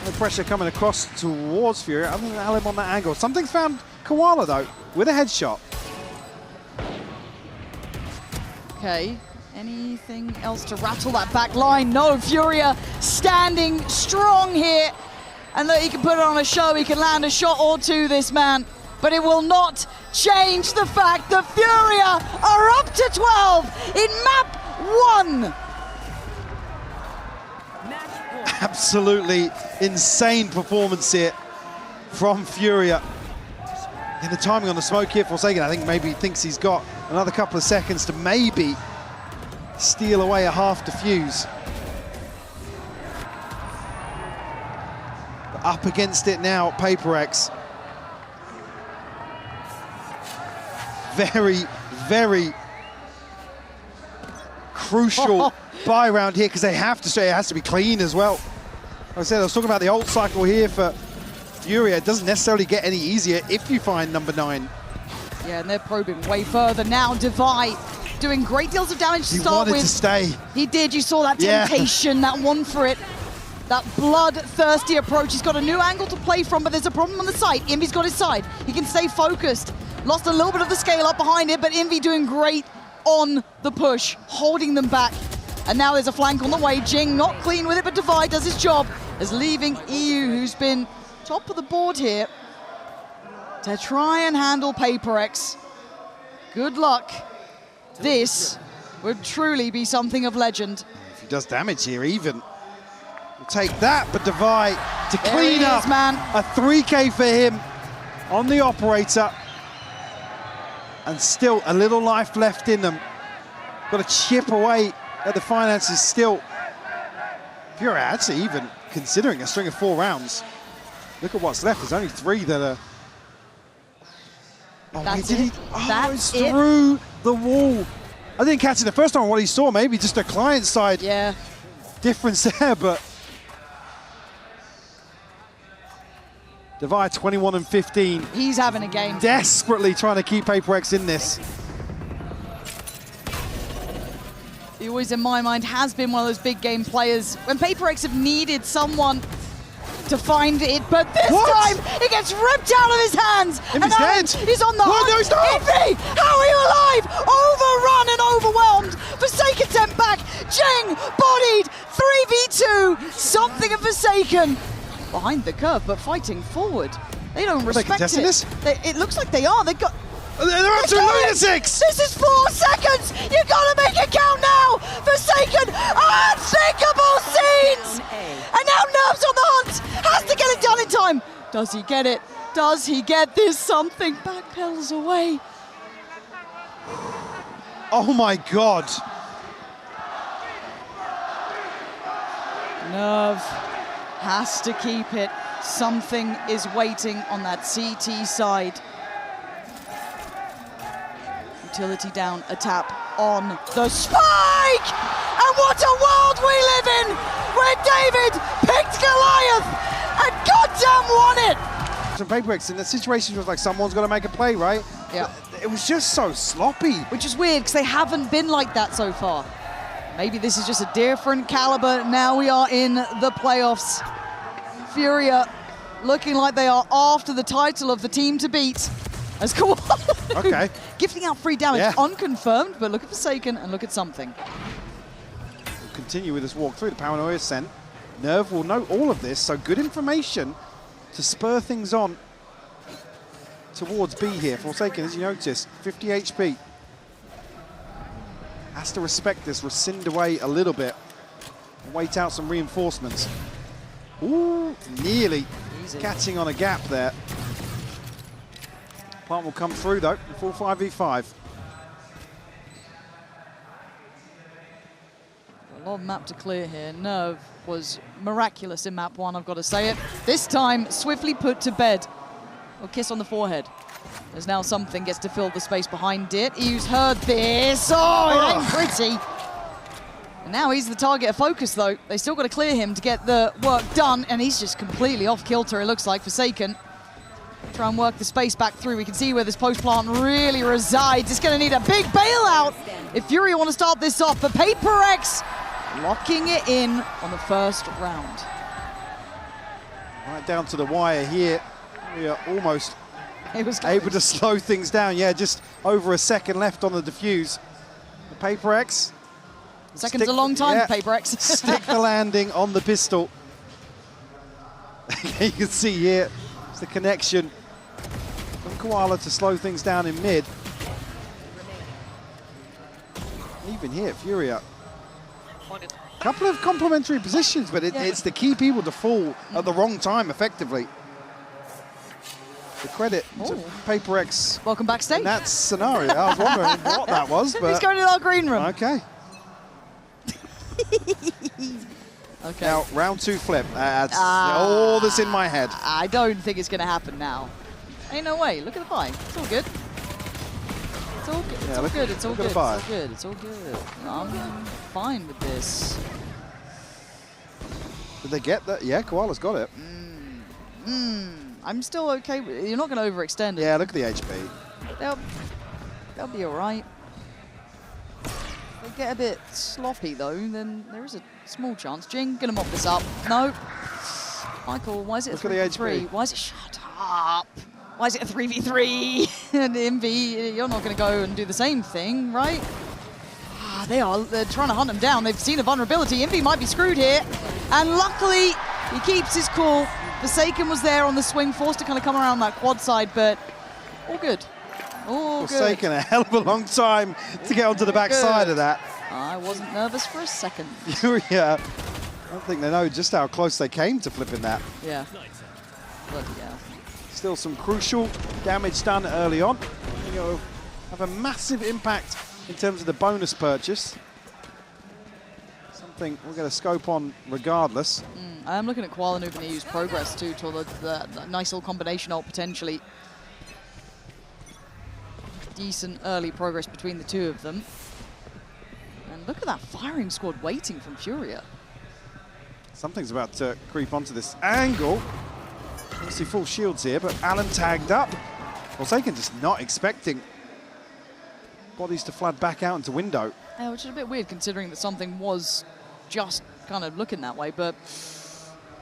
The pressure coming across towards Furia. Other than Alem on that angle. Something's found Koala, though, with a headshot. Okay, anything else to rattle that back line? No, Furia standing strong here. And look, he can put it on a show, he can land a shot or two, this man. But it will not change the fact that Furia are up to 12 in map 1. Absolutely insane performance here from Furia. And the timing on the smoke here, Forsaken, I think maybe he thinks he's got another couple of seconds to maybe steal away a half defuse. But up against it now, PRX. Very, very crucial buy round here because they have to say it has to be clean as well. Like I said, I was talking about the ult cycle here for Furia. It doesn't necessarily get any easier if you find number 9. Yeah, and they're probing way further now. Divide doing great deals of damage to start with. He wanted to stay. He did. You saw that temptation, that one for it. That bloodthirsty approach. He's got a new angle to play from, but there's a problem on the side. Envy's got his side. He can stay focused. Lost a little bit of the scale up behind it, but Envy doing great on the push, holding them back. And now there's a flank on the way. Jing not clean with it, but Divide does his job as leaving EU, who's been top of the board here, to try and handle PRX. Good luck. This would truly be something of legend. If he does damage here, even. We'll take that, but Divide to There clean he up is, man. a 3K for him on the operator. And still a little life left in them. Got to chip away at the finances still. Furia actually even considering a string of 4 rounds. Look at what's left. There's only 3 that are... Oh, That's wait, did it. he? Oh, That's it's it. through the wall. I didn't catch it the first time what he saw. Maybe just a client side Yeah. difference there, but Divide 21 and 15. He's having a game. Desperately trying to keep PRX in this. He always, in my mind, has been one of those big game players. When PRX have needed someone to find it, but this time it gets ripped out of his hands. And he's dead. He's on the hunt. No, he's not. Envy, how are you alive? Overrun and overwhelmed. Forsaken sent back. Jing bodied. 3v2. Something of Forsaken behind the curve, but fighting forward. They don't respect contesting this? It looks like they are. They got. They're up to lunatics! This is 4 seconds! You gotta make it count now! Forsaken! Unthinkable scenes! And now Nerve's on the hunt! Has to get it done in time! Does he get it? Does he get this? Something backpedals away. Oh my god! Nerve has to keep it. Something is waiting on that CT side. Utility down, a tap on the spike! And what a world we live in! Where David picked Goliath and goddamn won it! Some PRX in the situation was like someone's got to make a play, right? Yeah. But it was just so sloppy. Which is weird because they haven't been like that so far. Maybe this is just a different caliber. Now we are in the playoffs. Furia looking like they are after the title of the team to beat. As Koala Okay. gifting out free damage, Yeah. unconfirmed, but look at Forsaken and look at something. We'll continue with this walk through. The paranoia is sent. Nerve will know all of this, so good information to spur things on towards B here. Forsaken, as you notice, 50 HP. Has to respect this, rescind away a little bit, and wait out some reinforcements. Ooh, nearly catching on a gap there. Plant will come through though, in full 5v5. A lot of map to clear here. Nerve was miraculous in map 1, I've got to say it. This time, swiftly put to bed. A kiss on the forehead. As now something gets to fill the space behind it. He's heard this. Oh, it ain't pretty. And now he's the target of focus, though. They still got to clear him to get the work done, and he's just completely off kilter, it looks like. Forsaken. Try and work the space back through. We can see where this post plant really resides. It's going to need a big bailout if Fury want to start this off. But PRX locking it in on the first round. Right down to the wire here. We are almost It able to slow things down. Yeah, just over a second left on the diffuse. The PRX. Second's a long time for PRX. Stick the landing on the pistol. You can see here, it's the connection from Koala to slow things down in mid. Even here, Furia. Couple of complementary positions, but it's the key people to fall at the wrong time, effectively. The credit to PRX. Welcome backstage. In that scenario, I was wondering what that was, but he's going to our green room. okay. Okay. Now, round 2 flip. That's all that's in my head. I don't think it's going to happen now. Ain't no way. Look at the buy. It's all good. It's all good. It's all good. It's all good. It's all good. It's all good. I'm fine with this. Did they get that? Yeah, Koala's got it. I'm still okay with it. You're not going to overextend it. Yeah, look at the HP. They'll be all right. If they get a bit sloppy, though, then there is a small chance. Jing, gonna mop this up. No. Michael, why is it a 3v3? Why is it... Shut up. Why is it a 3v3? And Envy, you're not going to go and do the same thing, right? They're trying to hunt him down. They've seen a vulnerability. Envy might be screwed here. And luckily, he keeps his cool. Forsaken was there on the swing, forced to kind of come around that quad side, but all good. All good. Forsaken a hell of a long time to get onto the back side of that. I wasn't nervous for a second. Yeah. I don't think they know just how close they came to flipping that. Yeah. Bloody hell. Still some crucial damage done early on. You know, have a massive impact in terms of the bonus purchase. Something we're going to scope on regardless. I am looking at Koala who can use progress too to the nice little combination ult potentially. Decent early progress between the two of them. And look at that firing squad waiting from Furia. Something's about to creep onto this angle. Obviously full shields here, but Alan tagged up. Forsaken just not expecting bodies to flood back out into window. Yeah, which is a bit weird considering that something was just kind of looking that way, but...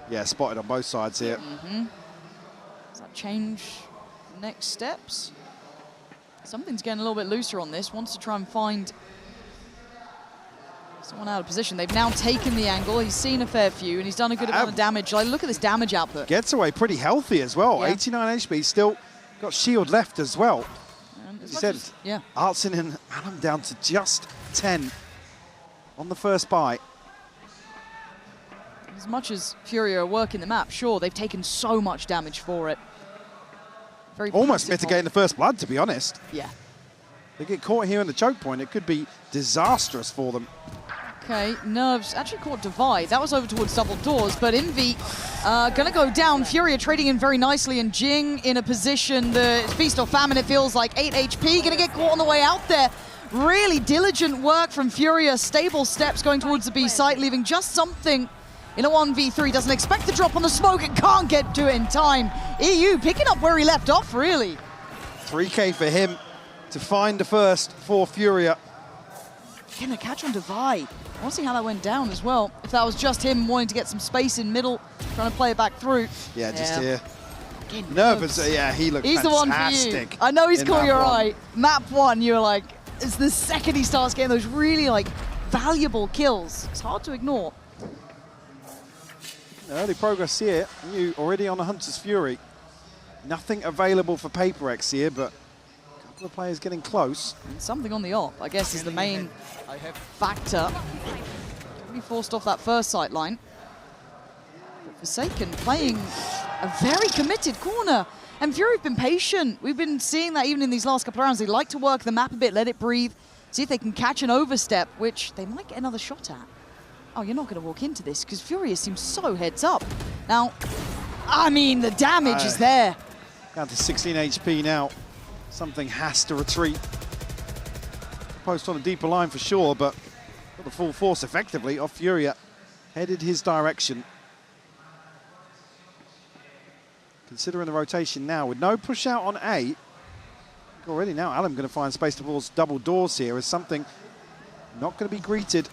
Yeah, spotted on both sides here. Does that change next steps? Something's getting a little bit looser on this. Wants to try and find someone out of position. They've now taken the angle. He's seen a fair few, and he's done a good amount of damage. Like, look at this damage output. Gets away pretty healthy as well. Yeah. 89 HP, still got shield left as well. And As you said, yeah. Artsin and Alan down to just 10 on the first buy. As much as Fury are working the map, sure, they've taken so much damage for it. Very Almost passive mitigating the first blood, to be honest. Yeah. They get caught here in the choke point, it could be disastrous for them. Okay, Nerves actually caught Divide. That was over towards double doors, but Envy gonna go down. Fury are trading in very nicely, and Jing in a position, the Feast or Famine, it feels like, 8 HP, gonna get caught on the way out there. Really diligent work from Furia, stable steps going towards the B site, leaving just something in a 1v3. Doesn't expect to drop on the smoke and can't get to it in time. EU picking up where he left off, really. 3K for him to find the first for Furia. Gonna catch on Divide. I want to see how that went down as well. If that was just him wanting to get some space in middle, trying to play it back through. Yeah, just here. Again, Nervous, yeah, he looked He's fantastic. the one for you. I know he's in caught map your one. eye. Map 1, you're like, it's the second he starts getting those really, like, valuable kills. It's hard to ignore. Early progress here. You already on the Hunter's Fury. Nothing available for PRX here, but a couple of players getting close. And something on the op, I guess, is the main factor. Really forced off that first sight line. But Forsaken playing a very committed corner. And Fury have been patient. We've been seeing that even in these last couple of rounds. They like to work the map a bit, let it breathe, see if they can catch an overstep, which they might get another shot at. Oh, you're not going to walk into this because Furious seems so heads up. Now, I mean, the damage is there. Down to 16 HP now. Something has to retreat. Post on a deeper line for sure, but got the full force effectively of Furia. Headed his direction. Considering the rotation now, with no push out on A. Already now, Alan going to find space towards double doors here as something not going to be greeted.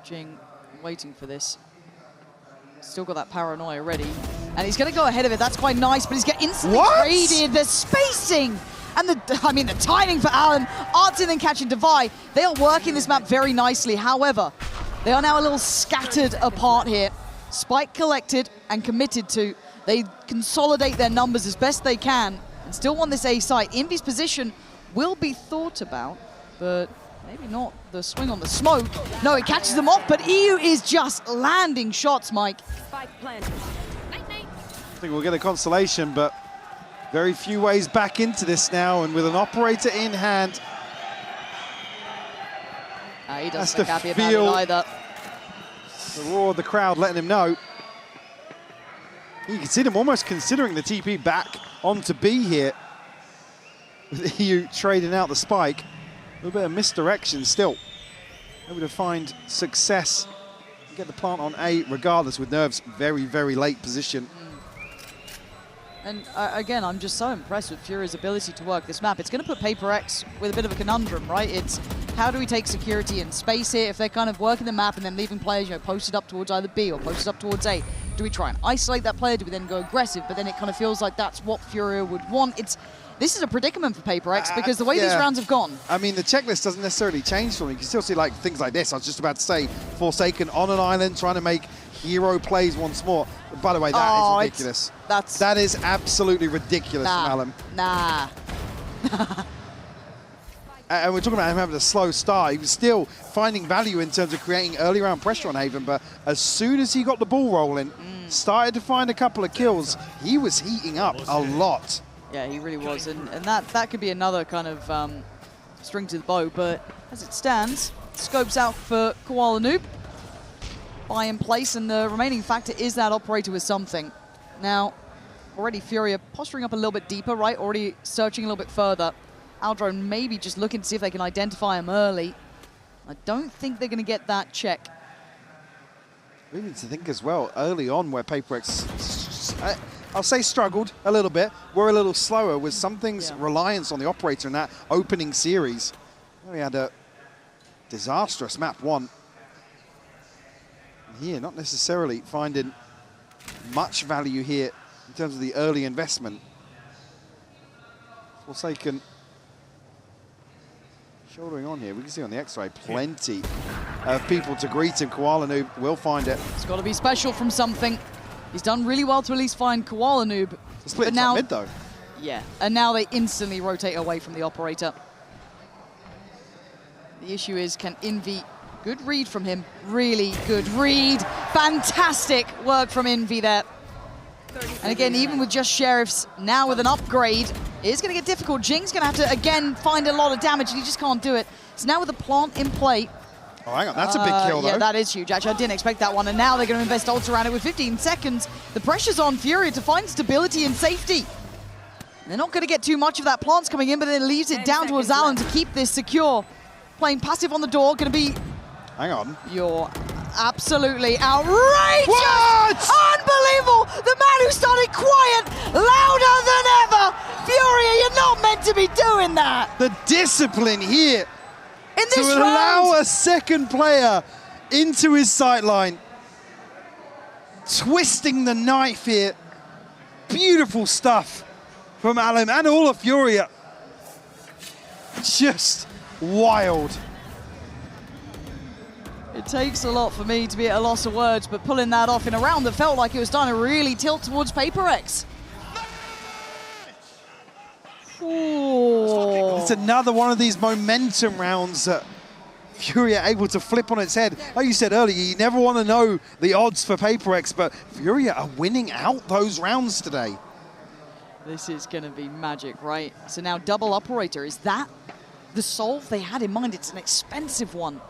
Jing waiting for this. Still got that paranoia ready. And he's going to go ahead of it. That's quite nice, but he's getting instantly traded. The spacing and the timing for Alan. Artin then catching Divide. They are working this map very nicely. However, they are now a little scattered apart here. Spike collected and committed to. They consolidate their numbers as best they can and still want this A site. Envy's position will be thought about, but maybe not the swing on the smoke. No, it catches them off, but EU is just landing shots, Mike. I think we'll get a consolation, but very few ways back into this now, and with an operator in hand. He Has doesn't to look happy about it feel either. the roar of the crowd letting him know. You can see them almost considering the TP back onto B here. With EU trading out the spike. A little bit of misdirection still. Able to find success. Get the plant on A regardless, with Nerves very, very late position. And again, I'm just so impressed with Fury's ability to work this map. It's going to put PRX with a bit of a conundrum, right? It's how do we take security and space here if they're kind of working the map and then leaving players, you know, posted up towards either B or posted up towards A? Do we try and isolate that player? Do we then go aggressive? But then it kind of feels like that's what Fury would want. This is a predicament for PRX because the way these rounds have gone. I mean, the checklist doesn't necessarily change for me. You can still see like things like this. I was just about to say, Forsaken on an island trying to make hero plays once more. But by the way, that is ridiculous. That is absolutely ridiculous from Alan. Nah. And we're talking about him having a slow start. He was still finding value in terms of creating early round pressure on Haven, but as soon as he got the ball rolling, started to find a couple of kills, he was heating up a lot. Yeah, he really was, and that could be another kind of string to the bow, but as it stands, scopes out for Koala Noob. Buy in place, and the remaining factor is that operator with something. Now, already Fury are posturing up a little bit deeper, right? Already searching a little bit further. Aldrone maybe just looking to see if they can identify him early. I don't think they're going to get that check. We need to think as well, early on where PRX, I'll say struggled a little bit, were a little slower with something's reliance on the operator in that opening series. We had a disastrous map 1. And here, not necessarily finding much value here in terms of the early investment. Forsaken shouldering on here. We can see on the X-ray plenty of people to greet him. Koala Noob will find it. It's got to be special from something. He's done really well to at least find Koala Noob. Split now, mid though. Yeah, and now they instantly rotate away from the operator. The issue is, can Envy, good read from him, really good read. Fantastic work from Envy there. And again, even with just Sheriffs, now with an upgrade, it is going to get difficult. Jing's going to have to, again, find a lot of damage, and he just can't do it. So now with the plant in play. Oh, hang on, that's a big kill, though. Yeah, that is huge. Actually, I didn't expect that one. And now they're going to invest ults around it with 15 seconds. The pressure's on Furia to find stability and safety. They're not going to get too much of that. Plant's coming in, but then it leaves it down to Azalan to keep this secure. Playing passive on the door, going to be... Hang on. You're absolutely outrageous! What? Unbelievable! The man who started quiet, louder than ever! Furia, you're not meant to be doing that! The discipline here in this to allow a second player into his sightline. Twisting the knife here. Beautiful stuff from Alim and all of Furia. Just wild. It takes a lot for me to be at a loss of words, but pulling that off in a round that felt like it was starting to really tilt towards PRX. Ooh. It's another one of these momentum rounds that Furia able to flip on its head. Like you said earlier, you never want to know the odds for PRX, but Furia are winning out those rounds today. This is going to be magic, right? So now double operator, is that the solve they had in mind? It's an expensive one.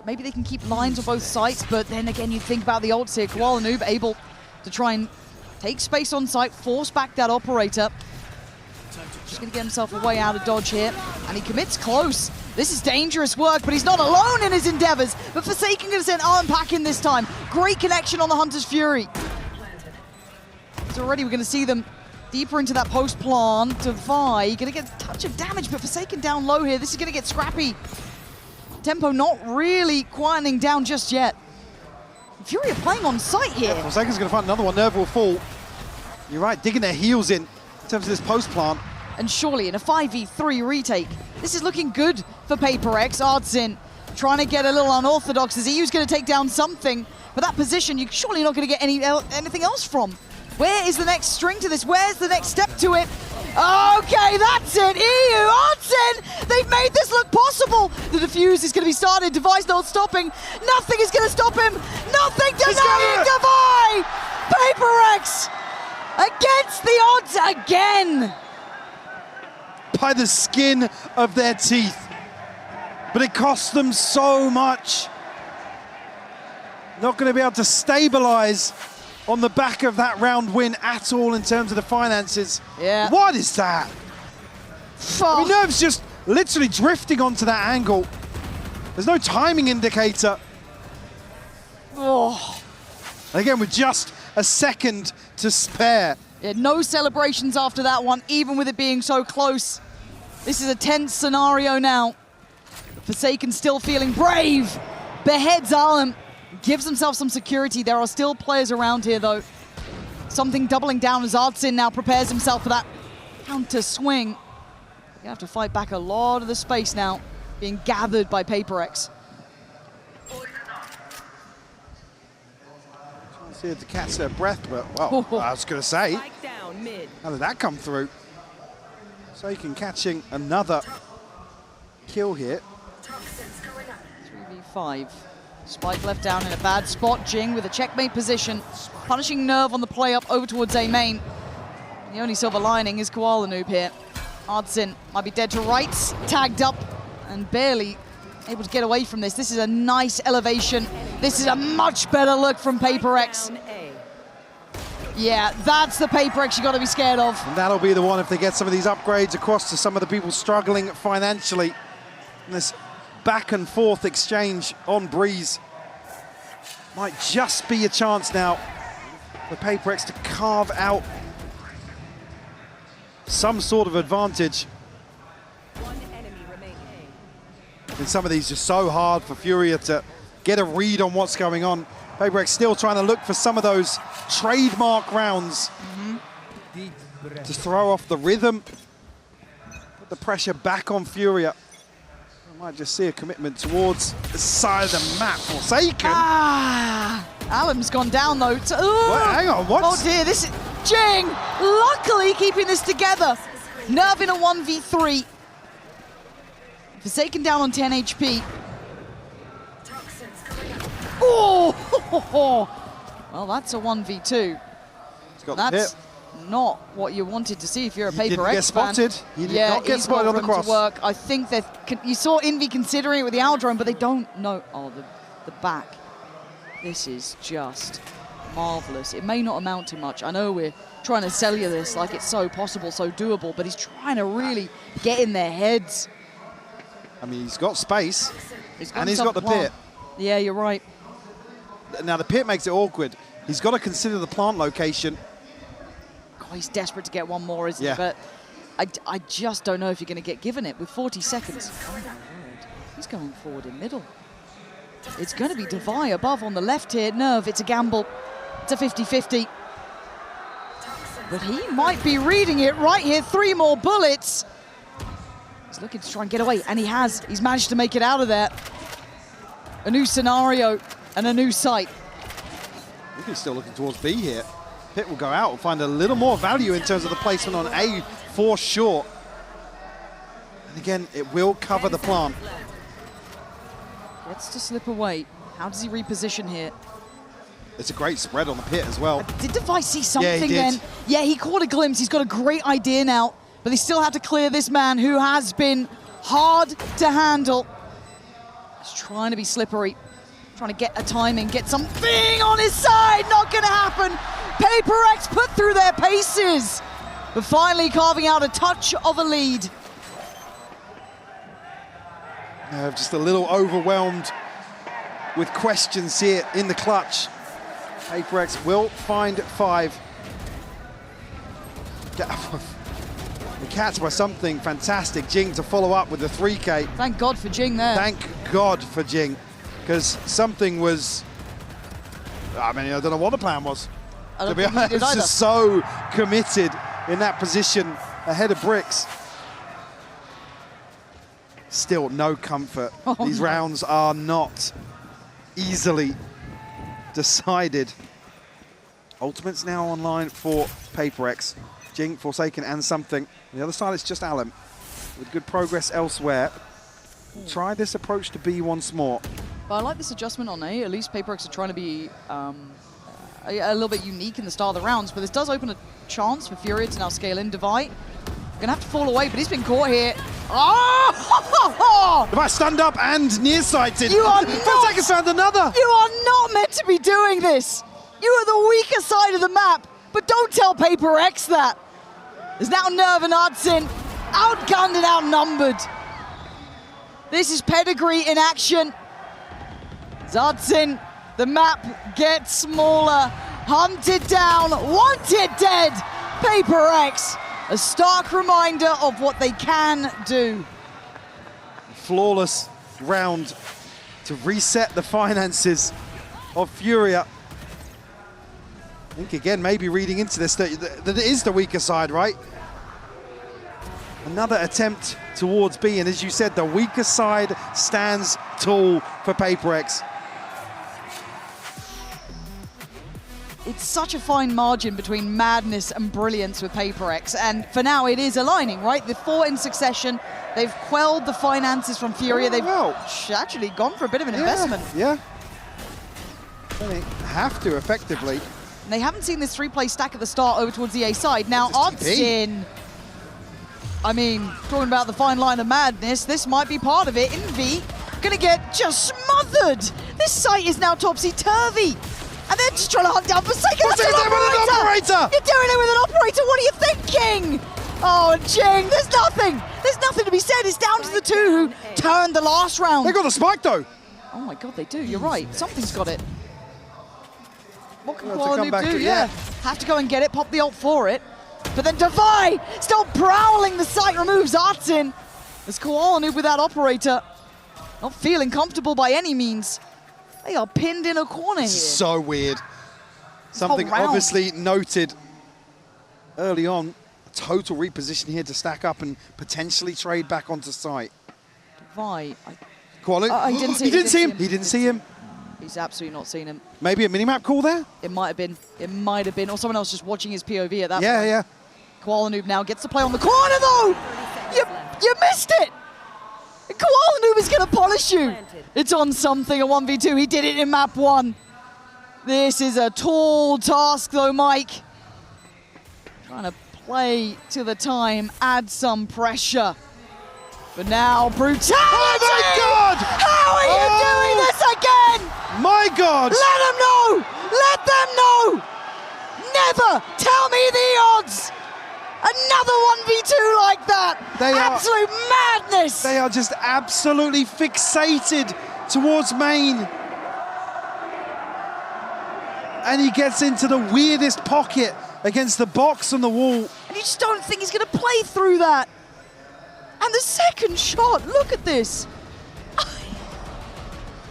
Maybe they can keep lines on both sides, but then again, you think about the ults here. Koala Noob able to try and take space on site, force back that operator. Just going to get himself a way out of dodge here, and he commits close. This is dangerous work, but he's not alone in his endeavors. But Forsaken going to send Arm Pack in this time. Great connection on the Hunter's Fury. So already we're going to see them deeper into that post plant. Divide, going to get a touch of damage, but Forsaken down low here. This is going to get scrappy. Tempo not really quietening down just yet. Fury are playing on site here. Yeah, Forsaken's going to find another one. Nerve will fall. You're right, digging their heels in terms of this post plant. And surely in a 5v3 retake, this is looking good for PRX. Ardzin trying to get a little unorthodox as EU's going to take down something. But that position, you're surely not going to get anything else from. Where is the next string to this? Where's the next step to it? Okay, that's it. EU, Ardzin, they've made this look possible. The defuse is going to be started. Device not stopping. Nothing is going to stop him. Nothing denying Devi. PRX against the odds again. By the skin of their teeth. But it costs them so much. Not going to be able to stabilize on the back of that round win at all in terms of the finances. Yeah. What is that? I mean, Nerve's just literally drifting onto that angle. There's no timing indicator. Oh. Again, with just a second to spare. Yeah, no celebrations after that one, even with it being so close. This is a tense scenario now. Forsaken still feeling brave. Beheads Alem. Gives himself some security. There are still players around here, though. Something doubling down as Ardzin now prepares himself for that counter swing. You have to fight back a lot of the space now, being gathered by PRX. See it to catch their breath, but, well, I was going to say, how did that come through? Forsaken catching another kill here. 3v5. Spike left down in a bad spot. Jing with a checkmate position, punishing Nerve on the play up over towards A main. The only silver lining is Koala Noob here. Ardzin might be dead to rights, tagged up, and barely able to get away from this. This is a nice elevation. This is a much better look from PRX. Yeah, that's the PRX you got to be scared of. And that'll be the one if they get some of these upgrades across to some of the people struggling financially. And this back and forth exchange on Breeze. Might just be a chance now for PRX to carve out some sort of advantage. And some of these are so hard for Furia to get a read on what's going on. PRX still trying to look for some of those trademark rounds to throw off the rhythm, put the pressure back on Furia. I might just see a commitment towards the side of the map. Forsaken. Alam's gone down though. Hang on, what? Oh dear, this is Jing. Luckily keeping this together. Nerve in a 1v3. Forsaken down on 10 HP. Oh! Well, that's a 1v2. That's not what you wanted to see if you're a PRX fan. He didn't get spotted. He did not get spotted on the cross. To work. I think that you saw Envy considering it with the owl drone, but they don't know. Oh, the back. This is just marvelous. It may not amount to much. I know we're trying to sell you this like it's so possible, so doable, but he's trying to really get in their heads. I mean, he's got space, and he's got the pit. Yeah, you're right. Now, the pit makes it awkward. He's got to consider the plant location. God, he's desperate to get one more, isn't he? But I just don't know if you're going to get given it with 40 seconds. Oh, my word. He's going forward in middle. It's going to be Devi above on the left here. Nerve, it's a gamble. It's a 50-50. But he might be reading it right here. 3 more bullets. He's looking to try and get away, and he has. He's managed to make it out of there. A new scenario and a new sight. I think he's still looking towards B here. Pit will go out and find a little more value in terms of the placement on A for sure. And again, it will cover the plant. Gets to slip away. How does he reposition here? It's a great spread on the pit as well. Did Devi see something he did. then? Yeah, he caught a glimpse. He's got a great idea now, but they still have to clear this man who has been hard to handle. He's trying to be slippery, trying to get a timing, get something on his side. Not going to happen. PRX put through their paces, but finally carving out a touch of a lead. Just a little overwhelmed with questions here in the clutch. PRX will find 5. They catch by something fantastic. Jing to follow up with the 3K. Thank God for Jing there. Thank God for Jing, because something was, I mean, I don't know what the plan was. To be honest, it's just so committed in that position ahead of Bricks. Still no comfort. These rounds are not easily decided. Ultimate's now online for PRX. Jing, Forsaken, and something. On the other side, it's just Alan with good progress elsewhere. Try this approach to B once more. But I like this adjustment on A. At least PRX are trying to be a little bit unique in the start of the rounds, but this does open a chance for Furia to now scale in. Devi gonna have to fall away, but he's been caught here. Oh! Devi stunned up and nearsighted. You are Forsaken found another. You are not meant to be doing this. You are the weaker side of the map, but don't tell PRX that. There's now Nerve and Artsin, outgunned and outnumbered. This is pedigree in action. Zartsin, the map gets smaller, hunted down, wanted dead. PRX, a stark reminder of what they can do. Flawless round to reset the finances of Furia. I think again, maybe reading into this, that it is the weaker side, right? Another attempt towards B, and as you said, the weaker side stands tall for PRX. It's such a fine margin between madness and brilliance with PRX, and for now it is aligning, right? The 4 in succession, they've quelled the finances from Furia. They've actually gone for a bit of an investment. Yeah. They have to effectively. And they haven't seen this 3-play stack at the start over towards the A side. Now Artsin, I mean, talking about the fine line of madness, this might be part of it. Envy gonna get just smothered. This site is now topsy-turvy. And they're just trying to hunt down Forsaken. What's it with an operator? You're doing it with an operator. What are you thinking? Oh, Jing, there's nothing. There's nothing to be said. It's down to the 2 who turned the last round. They got the spike though. Oh my God, they do. You're right. Something's got it. what can Well, to come Koala back Noob do? to- Yeah. Have to go and get it, pop the ult for it. But then Defy still prowling the site, removes Artin. As Koala Noob with that operator, not feeling comfortable by any means. They are pinned in a corner here. So weird. Something round. obviously noted early on. A total reposition here to stack up and potentially trade back onto site. Defy, Koala, he didn't see- he he didn't see him. didn't He didn't see him. he's absolutely not seen him. Maybe a minimap call there? It might have been. It might have been. Or someone else just watching his POV at that Yeah, point. yeah. Koala Noob now gets to play on the corner, though! You missed it! Koala Noob is going to polish you. It's on something, a 1v2. He did it in map 1. This is a tall task, though, Mike. Trying to play to the time, add some pressure. But now, brutality! Oh, my God! How are you doing this again? My God! Let them know! Let them know! Never tell me the odds! Another 1v2 like that! Absolute madness! They are just absolutely fixated towards main. And he gets into the weirdest pocket against the box on the wall. And you just don't think he's going to play through that. And the second shot, look at this.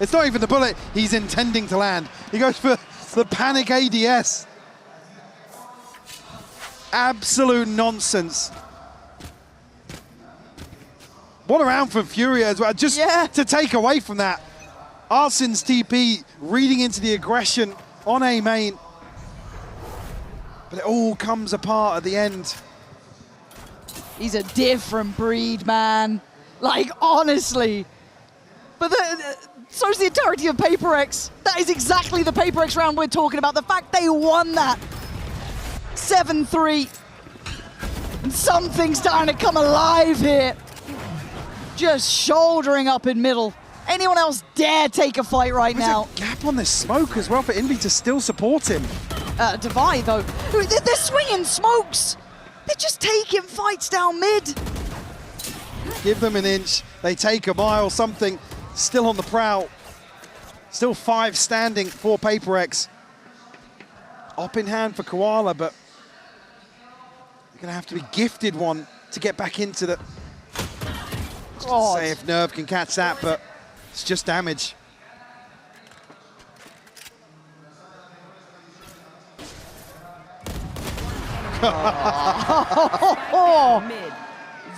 It's not even the bullet he's intending to land. He goes for the panic ADS. Absolute nonsense. What a round for Furia as well. Just to take away from that. Arsen's TP reading into the aggression on A main. But it all comes apart at the end. He's a different breed, man. Like, honestly. But so's the entirety of PRX. That is exactly the PRX round we're talking about. The fact they won that. 7-3. And something's starting to come alive here. Just shouldering up in middle. Anyone else dare take a fight right now? There's a gap on this smoke as well for Envy to still support him. Divide, though. They're swinging smokes. They're just taking fights down mid. Give them an inch. They take a mile. Something still on the prowl. Still 5 standing for PRX. Op in hand for Koala, but they're going to have to be gifted one to get back into the... Say if Nerve can catch that, but it's just damage.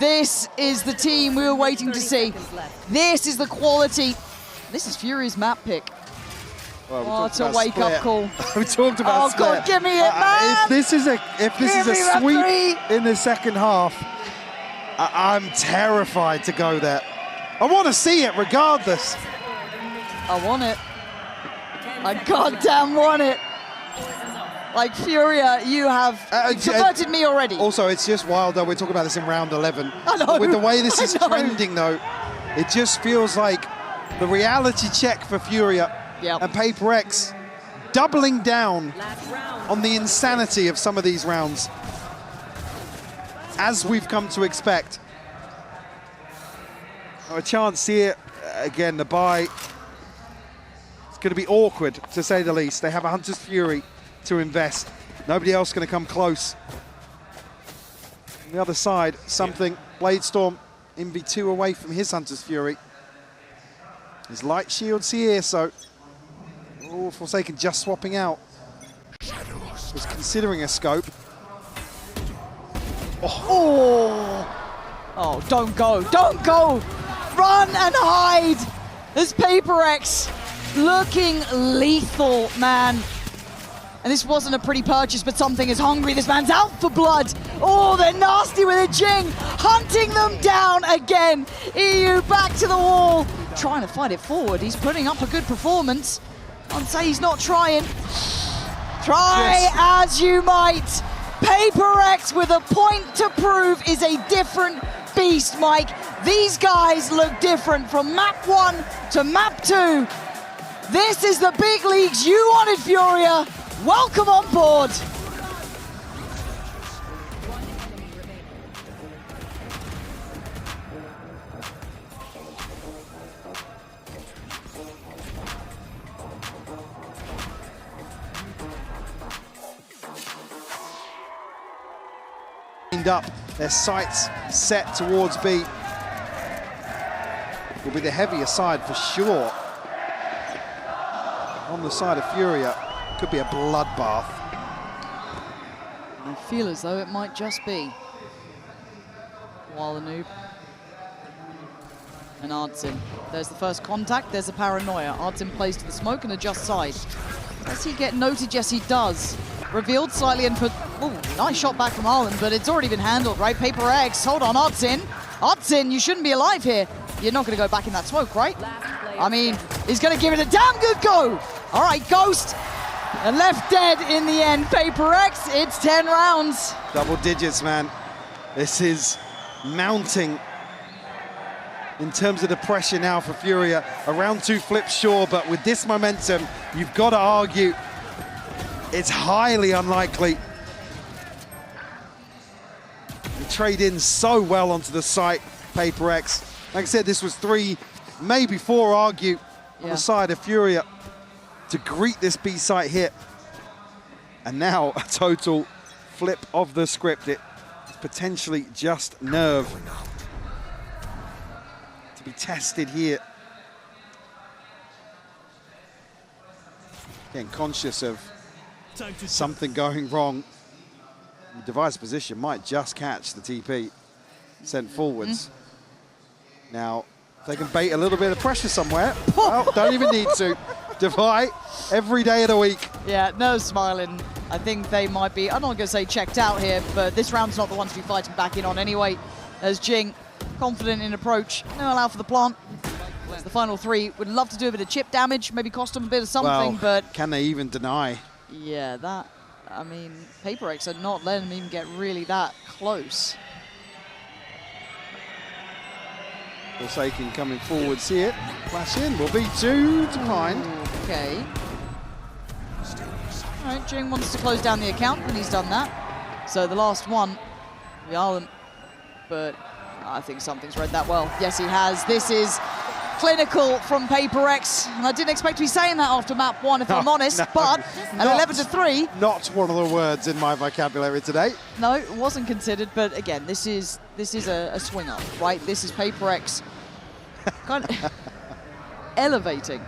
This is the team we were waiting to see. This is the quality. This is Fury's map pick. Well, it's a wake-up call. We talked about Split. God, give me it, man! If this is a sweep in the second half, I'm terrified to go there. I want to see it regardless. I want it. I goddamn want it. Like, Furia, you have converted me already. Also, it's just wild, though. We're talking about this in round 11. I know. With the way this is trending, though, it just feels like the reality check for Furia and PRX doubling down on the insanity of some of these rounds, as we've come to expect. A chance here. Again, the buy. It's going to be awkward, to say the least. They have a Hunter's Fury to invest. Nobody else going to come close. On the other side, something. Bladestorm in V2 away from his Hunter's Fury. His light shield's here, so... Oh, Forsaken just swapping out. Was considering a scope. Oh, don't go. Don't go! Run and hide! This PRX looking lethal, man. And this wasn't a pretty purchase, but something is hungry. This man's out for blood. Oh, they're nasty with a Jing. Hunting them down again. EU back to the wall. Trying to fight it forward. He's putting up a good performance. I'd say he's not trying. Try as you might. PRX with a point to prove is a different beast, Mike. These guys look different from map 1 to map 2. This is the big leagues you wanted, Furia. Welcome on board. lined up, their sights set towards B. Will be the heavier side for sure. On the side of Furia, could be a bloodbath. I feel as though it might just be. While the noob. And Ardzin. There's the first contact, there's a paranoia. Ardzin plays to the smoke and adjusts side. Does he get noted? Yes, he does. Revealed slightly and put... Ooh, nice shot back from Arlen, but it's already been handled, right? PRX, hold on, Ardzin. Ardzin, you shouldn't be alive here. You're not going to go back in that smoke, right? I mean, he's going to give it a damn good go. All right, Ghost. And left dead in the end. PRX, it's 10 rounds. Double digits, man. This is mounting in terms of the pressure now for Furia. A round 2 flip, sure, but with this momentum, you've got to argue it's highly unlikely. They trade in so well onto the site, PRX. Like I said, this was 3, maybe 4 argue on the side of Furia to greet this B site hit. And now a total flip of the script. It's potentially just nerve to be tested here. Getting conscious of something going wrong. The device position might just catch the TP sent forwards. Now, if they can bait a little bit of pressure somewhere, well, don't even need to. Devi, every day of the week. Yeah, no smiling. I think they might be, I'm not going to say checked out here, but this round's not the one to be fighting back in on anyway. As Jing, confident in approach, no allow for the plant. As the final 3, would love to do a bit of chip damage, maybe cost them a bit of something, but... Can they even deny? Yeah, that, I mean, PRX are not letting them even get really that close. Forsaken coming forwards here. Flash in, will be 2 to find. Okay. All right, Jing wants to close down the account, and he's done that. So the last one, we are them, but I think something's read that well. Yes, he has. This is clinical from PRX, and I didn't expect to be saying that after map 1, if I'm honest, but at 11 to 3. Not one of the words in my vocabulary today. No, it wasn't considered, but again, this is a swing up, right? This is PRX kind of elevating.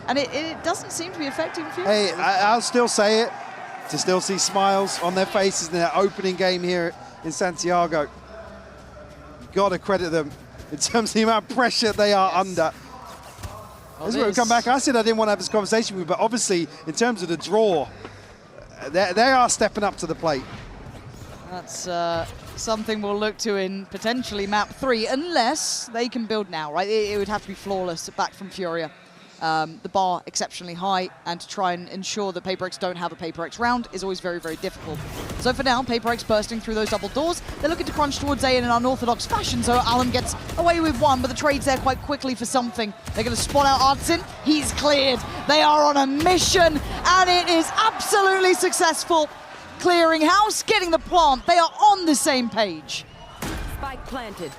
And it doesn't seem to be affecting Fury. Hey, I'll still say it, to still see smiles on their faces in their opening game here in Santiago. You've got to credit them in terms of the amount of pressure they are under. This is where we come back. I said I didn't want to have this conversation with you, but obviously, in terms of the draw, they are stepping up to the plate. That's something we'll look to in potentially map 3, unless they can build now, right? It would have to be flawless back from Furia. The bar exceptionally high, and to try and ensure that PRX don't have a PRX round is always very, very difficult. So for now, PRX bursting through those double doors. They're looking to crunch towards A in an unorthodox fashion, so Allen gets away with 1, but the trade's there quite quickly for something. They're going to spot out Ardzin. He's cleared. They are on a mission, and it is absolutely successful. Clearing house, getting the plant. They are on the same page. Spike planted.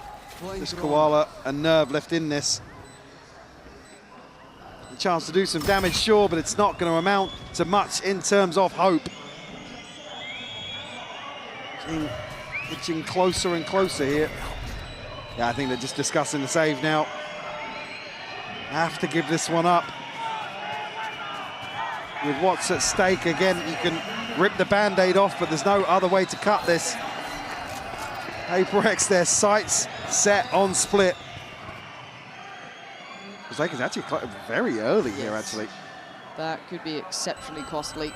Just Koala and Nerve left in this. A chance to do some damage, sure, but it's not going to amount to much in terms of hope. Inching closer and closer here. Yeah, I think they're just discussing the save now. Have to give this one up. With what's at stake, again, you can rip the Band-Aid off, but there's no other way to cut this. PRX, their sights set on split. It's actually very early here, actually. That could be exceptionally costly.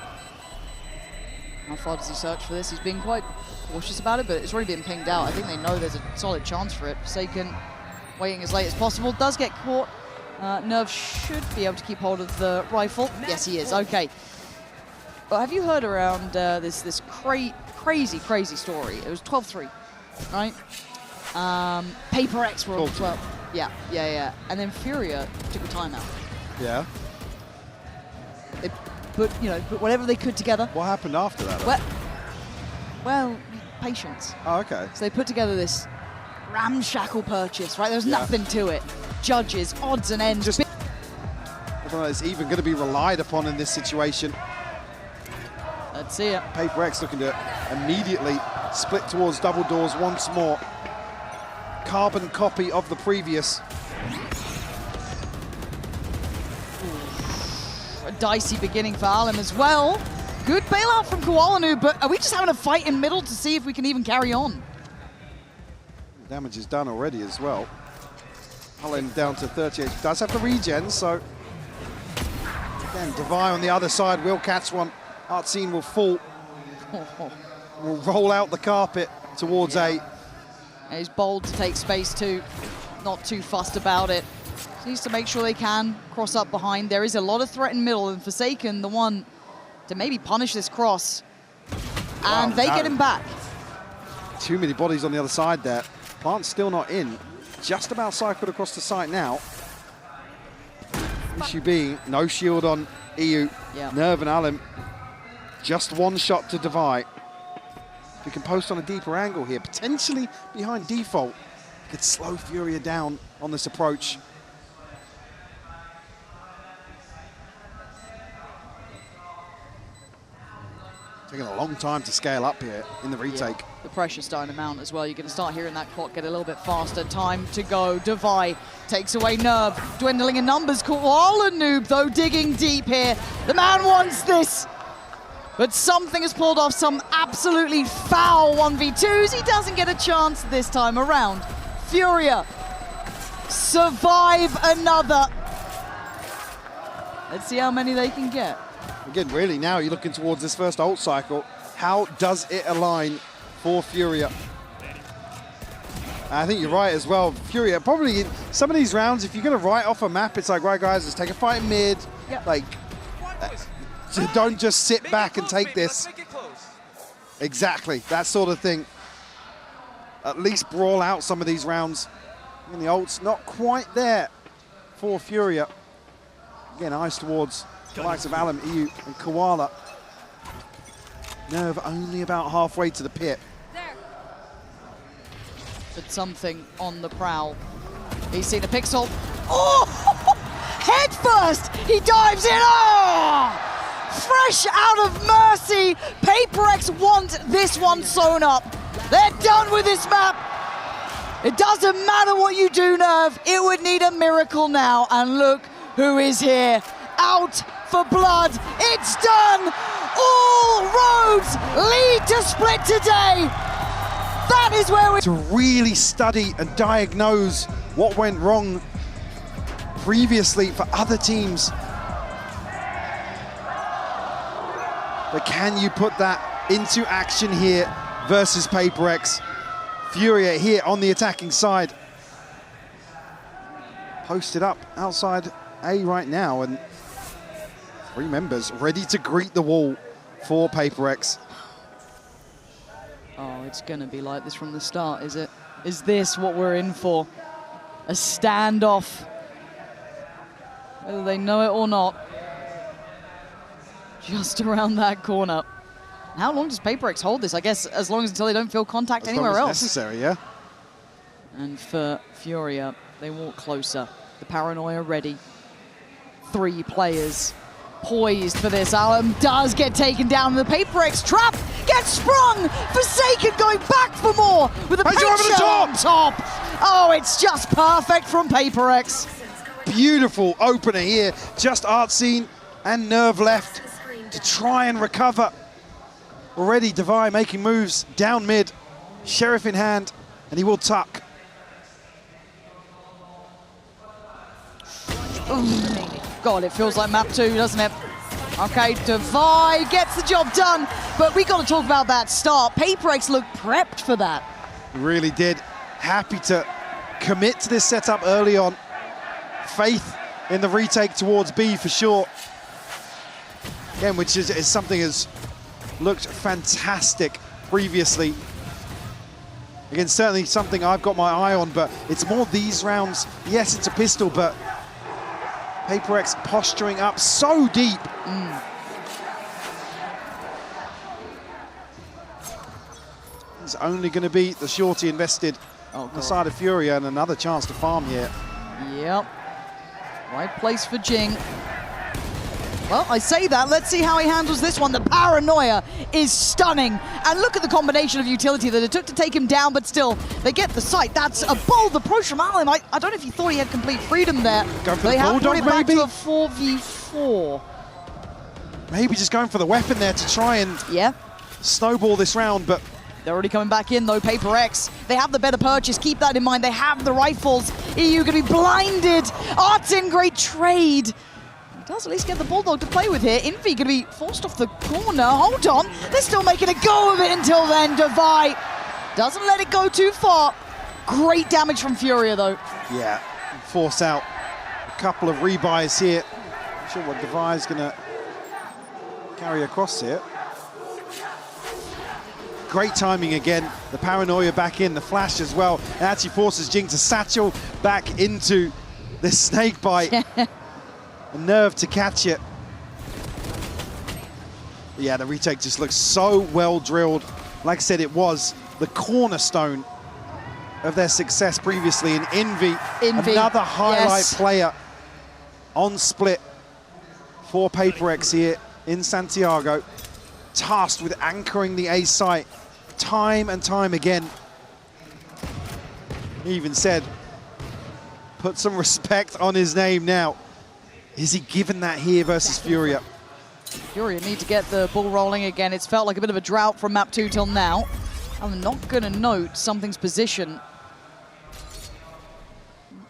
How far does he search for this? He's been quite cautious about it, but it's already been pinged out. I think they know there's a solid chance for it. Forsaken, waiting as late as possible, does get caught. Nerve should be able to keep hold of the rifle. Yes, he is. Okay. Well, have you heard around this crazy story? It was 12-3, right? PRX were on 12. Yeah. And then Furia took a timeout. Yeah. They put whatever they could together. What happened after that? Well, patience. Oh, okay. So they put together this ramshackle purchase, right? There's nothing to it. Judges, odds and ends. Just, I don't know if it's even going to be relied upon in this situation. Let's see it. PRX looking to immediately split towards double doors once more. Carbon copy of the previous. A dicey beginning for Alem as well. Good bailout from Koalanu, but are we just having a fight in middle to see if we can even carry on? Damage is done already as well. Alem down to 38. Does have the regen, so again, Devi on the other side will catch one. Artsine will fall. Will roll out the carpet towards A. He's bold to take space too. Not too fussed about it. Needs to make sure they can cross up behind. There is a lot of threat in middle, and Forsaken, the one to maybe punish this cross. And they get him back. Too many bodies on the other side there. Plant's still not in. Just about cycled across the site now. Issue being no shield on EU. Yeah. Nerve and Alem. Just one shot to Devi. If we can post on a deeper angle here, potentially behind default, could slow Furia down on this approach. Taking a long time to scale up here in the retake. Yeah. The pressure's starting to mount as well. You're going to start hearing that clock get a little bit faster. Time to go. Devi takes away Nerve. Dwindling in numbers. Koala Noob, though, digging deep here. The man wants this. But something has pulled off some absolutely foul 1v2s. He doesn't get a chance this time around. Furia survive another. Let's see how many they can get. Again, really, now you're looking towards this first ult cycle. How does it align for Furia? I think you're right as well. Furia, probably in some of these rounds, if you're going to write off a map, it's like, right, guys, let's take a fight in mid. Yep. Like, so don't just sit back and take this. Exactly, that sort of thing. At least brawl out some of these rounds. And the ult's not quite there for Furia. Again, eyes towards the likes of Alem, EU, and Koala. Nerve only about halfway to the pit. But something on the prowl. He's seen a pixel. Oh! Head first! He dives in! Oh! Fresh out of Mercy! PRX want this one sewn up. They're done with this map. It doesn't matter what you do, Nerve. It would need a miracle now. And look who is here. Out for blood. It's done. All roads lead to Split today. That is where we... To really study and diagnose what went wrong previously for other teams. But can you put that into action here versus PRX? Furia here on the attacking side. Posted up outside A right now, and 3 members ready to greet the wall for PRX. Oh, it's gonna be like this from the start, is it? Is this what we're in for? A standoff. Whether they know it or not. Just around that corner. How long does PRX hold this? I guess as long as until they don't feel contact anywhere else. Necessary, yeah. And for Furia, they walk closer. The paranoia ready. 3 players poised for this. Alem does get taken down. The PRX trap gets sprung. Forsaken going back for more with a paint shell on top. Oh, it's just perfect from PRX. Beautiful opener here. Just Artsine and Nerve left to try and recover. Already Devi making moves down mid. Sheriff in hand, and he will tuck. God, it feels like map 2, doesn't it? Okay, Devi gets the job done, but we got to talk about that start. PRX looked prepped for that. Really did. Happy to commit to this setup early on. Faith in the retake towards B for sure. Again, which is something that's looked fantastic previously. Again, certainly something I've got my eye on, but it's more these rounds. Yes, it's a pistol, but PRX posturing up so deep. It's only going to be the shorty invested on the side of Furia, and another chance to farm here. Yep. Right place for Jing. Well, I say that. Let's see how he handles this one. The paranoia is stunning. And look at the combination of utility that it took to take him down, but still, they get the sight. That's a bold approach from Alim. I don't know if he thought he had complete freedom there. Go for they the have brought it back maybe? to a 4v4. Maybe just going for the weapon there to try and snowball this round, but they're already coming back in, though. PRX, they have the better purchase. Keep that in mind. They have the rifles. EU going to be blinded. Artin, great trade. He does at least get the Bulldog to play with here. Envy going to be forced off the corner. Hold on. They're still making a go of it until then. Devi doesn't let it go too far. Great damage from Furia, though. Yeah, force out a couple of rebuys here. Not sure what Devi's going to carry across here. Great timing again. The paranoia back in, the flash as well. It actually forces Jing to satchel back into the snake bite. A nerve to catch it. Yeah, the retake just looks so well drilled. Like I said, it was the cornerstone of their success previously in Envy. Another highlight player on split for PRX here in Santiago, tasked with anchoring the A site time and time again. He even said, put some respect on his name now. Is he given that here versus Furia? Furia need to get the ball rolling again. It's felt like a bit of a drought from map 2 till now. I'm not going to note something's position.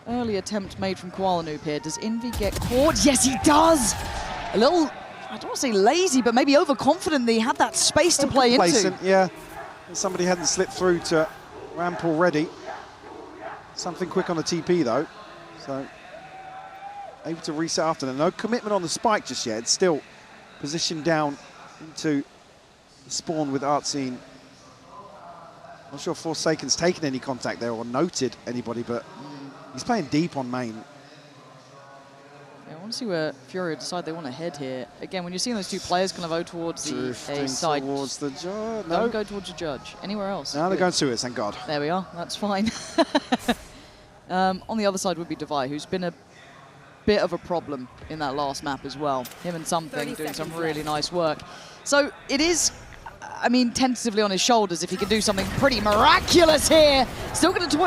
Early attempt made from Koala Noob here. Does Envy get caught? Yes, he does! A little, I don't want to say lazy, but maybe overconfident that he had that space to play into. Yeah, somebody hadn't slipped through to ramp already. Something quick on the TP though, so able to reset after that. No commitment on the spike just yet. It's still positioned down into the spawn with Artsine. Not sure if Forsaken's taken any contact there or noted anybody, but he's playing deep on main. I want to see where Furia decide they want to head here. Again, when you're seeing those two players kind of go towards the A side, towards the judge. No, don't go towards the judge. Anywhere else. No, they're going to it, thank God. There we are. That's fine. On the other side would be Devi, who's been a bit of a problem in that last map as well. Him and Something doing some really nice work. So it is, I mean, tentatively on his shoulders if he can do something pretty miraculous here. Still going to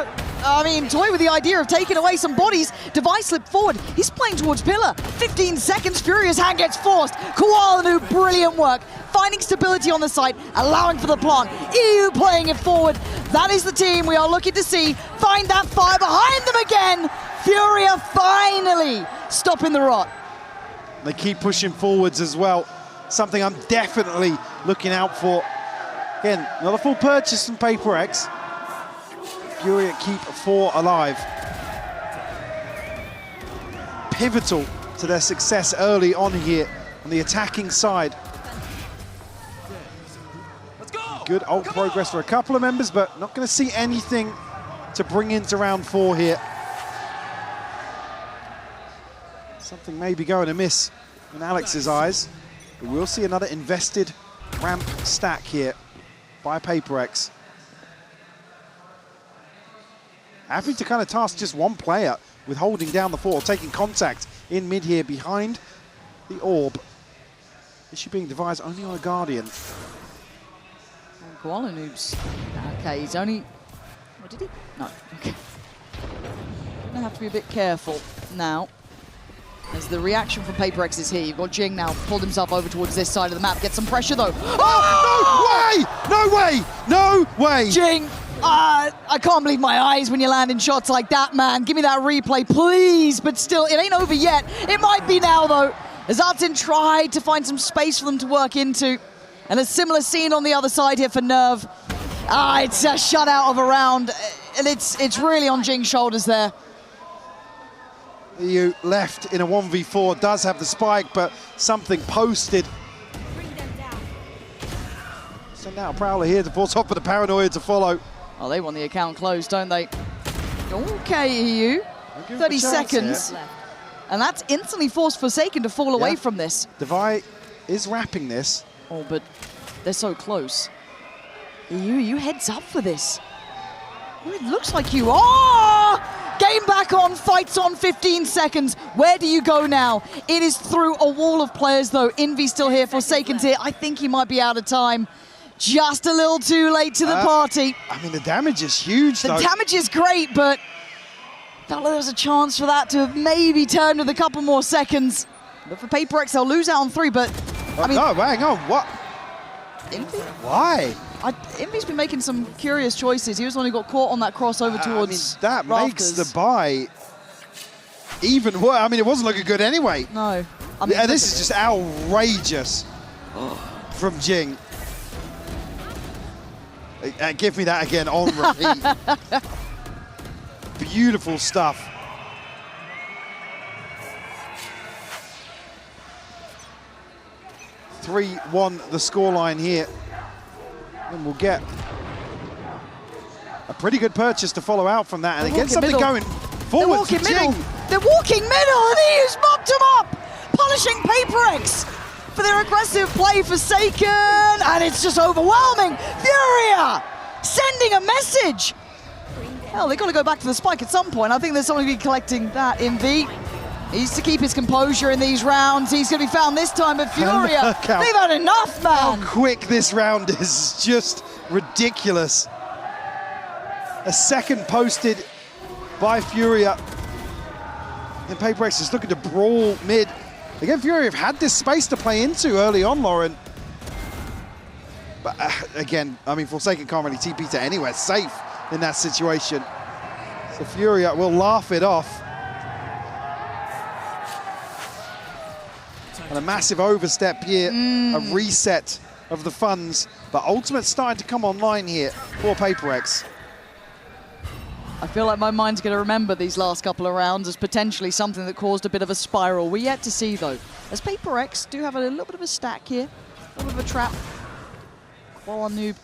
toy with the idea of taking away some bodies. Devi slipped forward. He's playing towards Pillar. 15 seconds. Furious hand gets forced. Koala Noob, brilliant work. Finding stability on the site, allowing for the plant. EU playing it forward. That is the team we are looking to see. Find that fire behind them again. Furia finally stopping the rot. They keep pushing forwards as well. Something I'm definitely looking out for. Again, another full purchase from PRX. Furia keep 4 alive. Pivotal to their success early on here on the attacking side. Good ult progress for a couple of members, but not going to see anything to bring into round 4 here. Something may be going amiss in Alex's eyes. But we'll see another invested ramp stack here by PRX. Having to kind of task just one player with holding down the fort, taking contact in mid here behind the orb. Issue being devised only on a Guardian. Koala Noob's, okay, he's only, what did he? No, okay. Gonna have to be a bit careful now. As the reaction from PRX is here. You've got Jing now pulled himself over towards this side of the map. Get some pressure though. Oh, no way! No way! No way! Jing, I can't believe my eyes when you're landing shots like that, man. Give me that replay, please. But still, it ain't over yet. It might be now though. As Artin tried to find some space for them to work into. And a similar scene on the other side here for Nerve. It's a shutout of a round. And it's really on Jing's shoulders there. EU left in a 1v4, does have the spike, but Something posted. Send out a Prowler here to force off for the paranoia to follow. Oh, they want the account closed, don't they? Okay, EU. 30 seconds. Here. And that's instantly forced Forsaken to fall away from this. Devi is wrapping this. Oh, but they're so close. EU, you heads up for this. Oh, it looks like you are! Game back on, fights on, 15 seconds. Where do you go now? It is through a wall of players, though. Envy's still here, Forsaken's here. I think he might be out of time. Just a little too late to the party. I mean, the damage is huge, though. The damage is great, but felt like there was a chance for that to have maybe turned with a couple more seconds. But for PRX, they'll lose out on 3, but I mean... No, hang on, what? Envy? Why? Envy's been making some curious choices. He was the one who got caught on that crossover towards that rafters. makes the buy even worse. I mean, it wasn't looking good anyway. No. I mean, this is just outrageous from Jing. Give me that again on repeat. Beautiful stuff. (3-1) the scoreline here. And we'll get a pretty good purchase to follow out from that. And get something going forward to Jing. They're walking middle, and he has mocked him up! Punishing PRX for their aggressive play, Forsaken, and it's just overwhelming. Furia sending a message. Well, they've got to go back to the spike at some point. I think there's someone going to be collecting that in V. He needs to keep his composure in these rounds. He's going to be found this time, but Furia, they've had enough, man. How quick this round is just ridiculous. A second posted by Furia. And PRX is looking to brawl mid. Again, Furia have had this space to play into early on, Lauren. But again, I mean, Forsaken can't really TP to anywhere safe in that situation. So Furia will laugh it off. And a massive overstep here, a reset of the funds. But Ultimate's starting to come online here for PRX. I feel like my mind's going to remember these last couple of rounds as potentially something that caused a bit of a spiral. We're yet to see, though. As PRX do have a little bit of a stack here, a little bit of a trap. Noob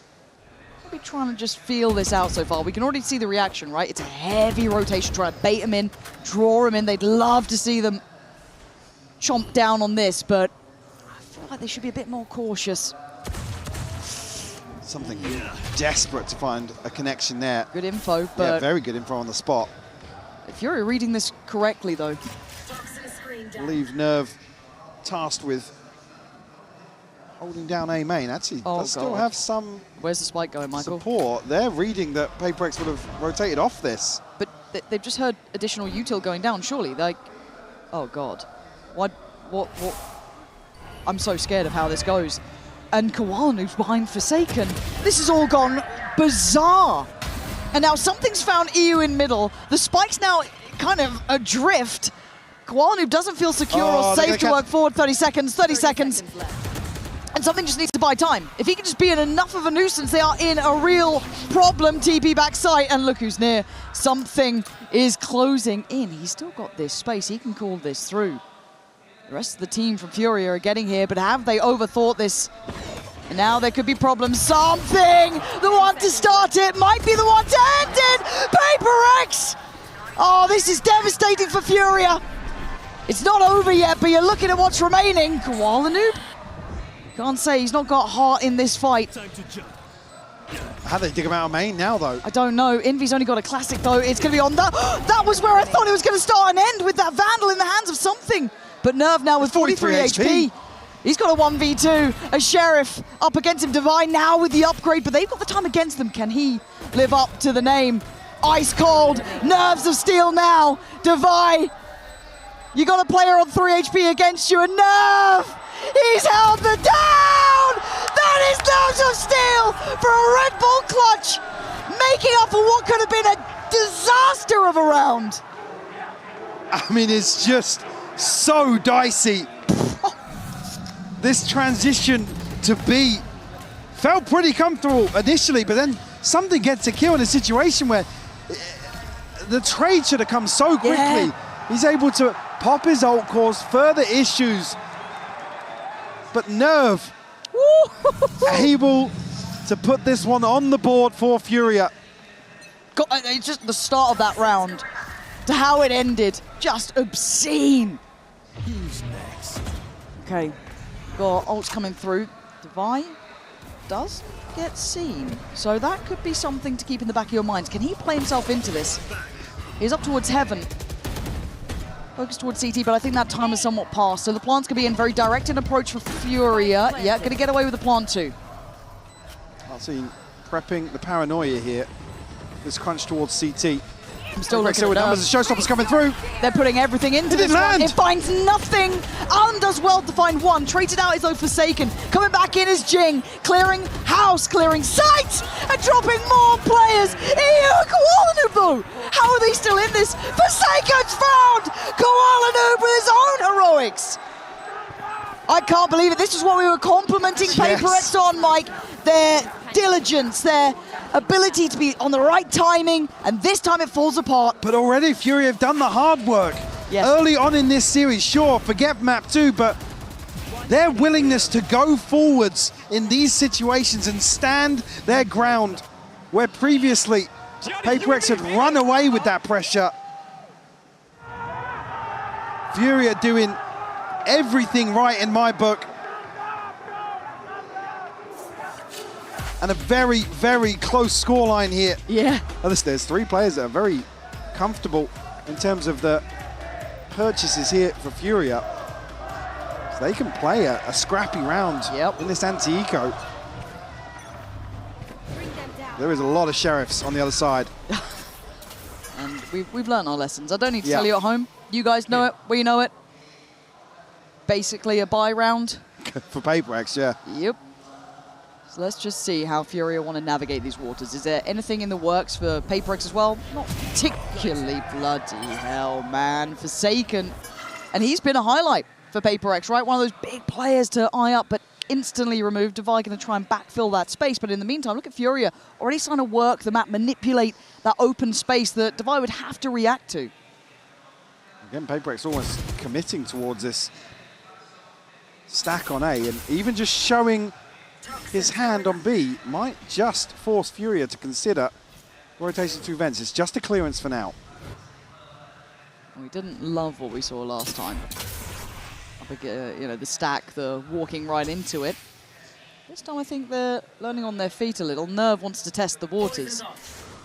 be trying to just feel this out so far. We can already see the reaction, right? It's a heavy rotation, trying to bait him in, draw him in. They'd love to see them chomp down on this, but I feel like they should be a bit more cautious. Something desperate to find a connection there. Good info, but... Yeah, very good info on the spot. If you're reading this correctly, though... I believe Nerve tasked with holding down A main. Actually, does still have some... Where's the spike going, Michael? Support. They're reading that PRX would have rotated off this. But they've just heard additional util going down, surely. Like, oh, God. What? I'm so scared of how this goes. And Kowalnu's behind Forsaken. This has all gone bizarre. And now something's found EU in middle. The spike's now kind of adrift. Kowalnu doesn't feel secure or safe to work forward. 30 seconds, 30 seconds. And something just needs to buy time. If he can just be in enough of a nuisance, they are in a real problem. TP back site, and look who's near. Something is closing in. He's still got this space. He can call this through. The rest of the team from Furia are getting here, but have they overthought this? And now there could be problems. Something! The one to start it might be the one to end it! PRX! Oh, this is devastating for Furia. It's not over yet, but you're looking at what's remaining. Kowalnu? Can't say he's not got heart in this fight. How do they dig him out of main now, though? I don't know. Envy's only got a classic, though. It's going to be on that. That was where I thought it was going to start and end, with that Vandal in the hands of something. But Nerve now with 43 HP. He's got a 1v2. A Sheriff up against him. Divine now with the upgrade, but they've got the time against them. Can he live up to the name? Ice cold. Nerves of steel now. Divine. You got a player on 3 HP against you, and Nerve! He's held the down! That is Nerves of Steel for a Red Bull clutch, making up for what could have been a disaster of a round. I mean, it's just so dicey. This transition to B felt pretty comfortable initially, but then something gets a kill in a situation where the trade should have come so quickly. Yeah. He's able to pop his ult, cause further issues. But Nerve able to put this one on the board for Furia. It's just the start of that round to how it ended. Just obscene. Who's next? Okay, got ults coming through. Divine does get seen. So that could be something to keep in the back of your minds. Can he play himself into this? He's up towards Heaven. Focus towards CT, but I think that time is somewhat past. So the plant's going to be in very direct an approach for Furia. Yeah, going to get away with the plant too. I'll see prepping the paranoia here. This crunch towards CT. I'm still looking at numbers. The showstopper's coming through. They're putting everything into this one. It finds nothing. Alan does well to find one. Traded out is though Forsaken. Coming back in is Jing. Clearing house, clearing sight, and dropping more players. Koalanubu! How are they still in this? Forsaken's found! Koalanubu with his own heroics. I can't believe it. This is what we were complimenting PRX on, Mike. Their diligence, their ability to be on the right timing, and this time it falls apart. But already Fury have done the hard work. Yes. Early on in this series, sure, forget map 2, but their willingness to go forwards in these situations and stand their ground, where previously PRX had run away with that pressure. Fury are doing everything right in my book. And a very, very close scoreline here. Yeah. There's 3 players that are very comfortable in terms of the purchases here for Furia. So they can play a scrappy round in this anti-eco. There is a lot of sheriffs on the other side. And we've learned our lessons. I don't need to tell you at home. You guys know it. We know it. Basically a buy round. For PRX, yeah. Yep. So let's just see how Furia want to navigate these waters. Is there anything in the works for PRX as well? Not particularly. Bloody hell, man. Forsaken. And he's been a highlight for PRX, right? One of those big players to eye up, but instantly removed. Devi going to try and backfill that space. But in the meantime, look at Furia. Already starting to work the map, manipulate that open space that Devi would have to react to. Again, PRX almost committing towards this stack on A, and even just showing his hand on B might just force Furia to consider rotation through vents. It's just a clearance for now. We didn't love what we saw last time. The stack, the walking right into it. This time I think they're learning on their feet a little. Nerve wants to test the waters.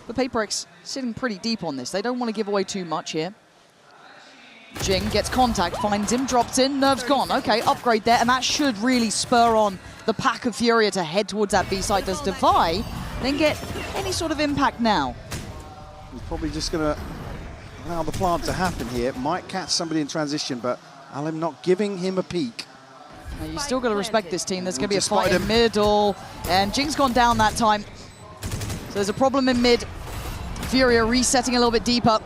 But PRX sitting pretty deep on this. They don't want to give away too much here. Jing gets contact, finds him, drops in, Nerve's gone. Okay, upgrade there, and that should really spur on the pack of Furia to head towards that B site. Does Devi then get any sort of impact now? He's probably just going to allow the plant to happen here. Might catch somebody in transition, but Alim not giving him a peek. Now you still got to respect this team. There's going to be a fight in middle, and Jing's gone down that time. So there's a problem in mid. Furia resetting a little bit deeper.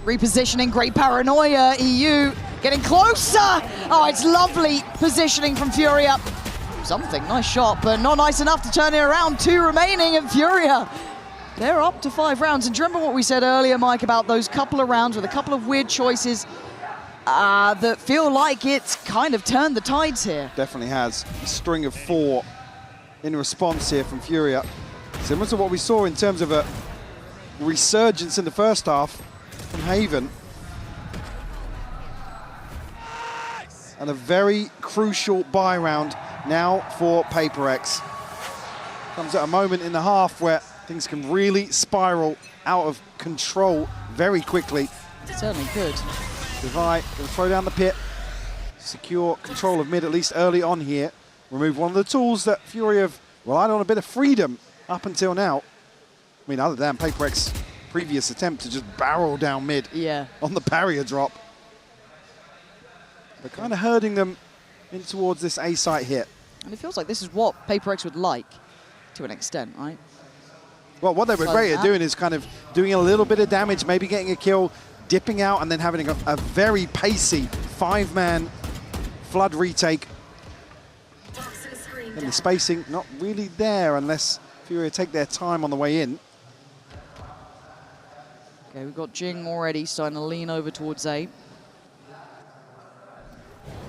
Repositioning, great paranoia, EU getting closer. Oh, it's lovely positioning from Furia. Something, nice shot, but not nice enough to turn it around. 2 remaining, and Furia, they're up to 5 rounds. And do you remember what we said earlier, Mike, about those couple of rounds with a couple of weird choices that feel like it's kind of turned the tides here? Definitely has. A string of 4 in response here from Furia. Similar to what we saw in terms of a resurgence in the first half from Haven. And a very crucial buy round now for PRX. Comes at a moment in the half where things can really spiral out of control very quickly. Certainly could. Devi going to throw down the pit, secure control of mid at least early on here. Remove one of the tools that Fury have relied on a bit of freedom up until now. I mean, other than PRX's previous attempt to just barrel down mid on the barrier drop. They're kind of herding them in towards this A site hit. And it feels like this is what PRX would like, to an extent, right? Well, what they were great at doing is kind of doing a little bit of damage, maybe getting a kill, dipping out, and then having a very pacey 5-man flood retake. And the spacing not really there unless Fury take their time on the way in. Okay, we've got Jing already starting to lean over towards A.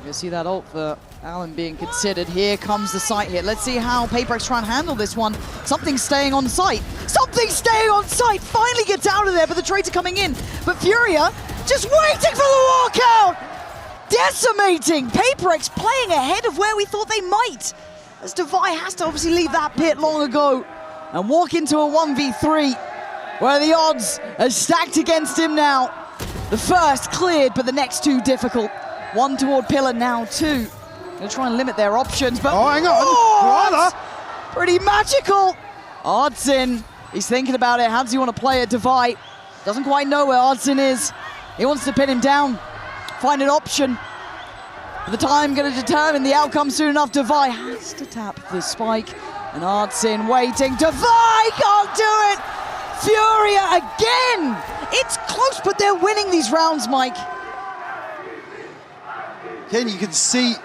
You see that ult for Alan being considered. Here comes the site hit. Let's see how PRX try and handle this one. Something's staying on site. Something's staying on site. Finally gets out of there, but the trades are coming in. But Furia just waiting for the walkout. Decimating. PRX playing ahead of where we thought they might. As Devi has to obviously leave that pit long ago and walk into a 1v3. where the odds are stacked against him now. The first cleared, but the next two difficult. One toward Pillar, now two. Gonna try and limit their options, but Oh, hang on. that's pretty magical. Ardsin, he's thinking about it. How does he want to play it? Devi doesn't quite know where Ardsin is. He wants to pin him down, find an option. But the time going to determine the outcome soon enough. Devi has to tap the spike, and Ardsin waiting. Devi can't do it. Furia again. It's close, but they're winning these rounds, Mike. Again, you can see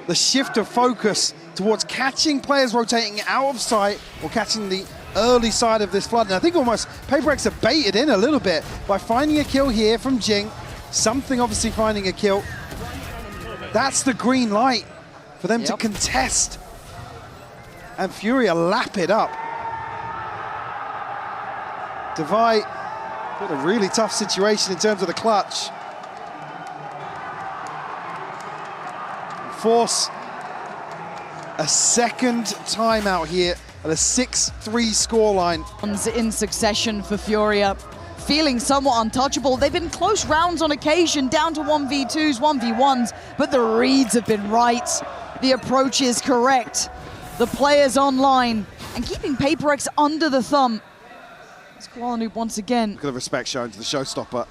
the shift of focus towards catching players rotating out of sight or catching the early side of this flood. And I think almost PRX have baited in a little bit by finding a kill here from Jing. Something obviously finding a kill. That's the green light for them to contest. And Furia lap it up. Devi put a really tough situation in terms of the clutch. Force a second timeout here at a 6-3 scoreline. In succession for Furia, feeling somewhat untouchable. They've been close rounds on occasion, down to 1v2s, 1v1s, but the reads have been right. The approach is correct. The players online, and keeping PRX under the thumb. It's Kuala once again. Look at the respect shown to the showstopper.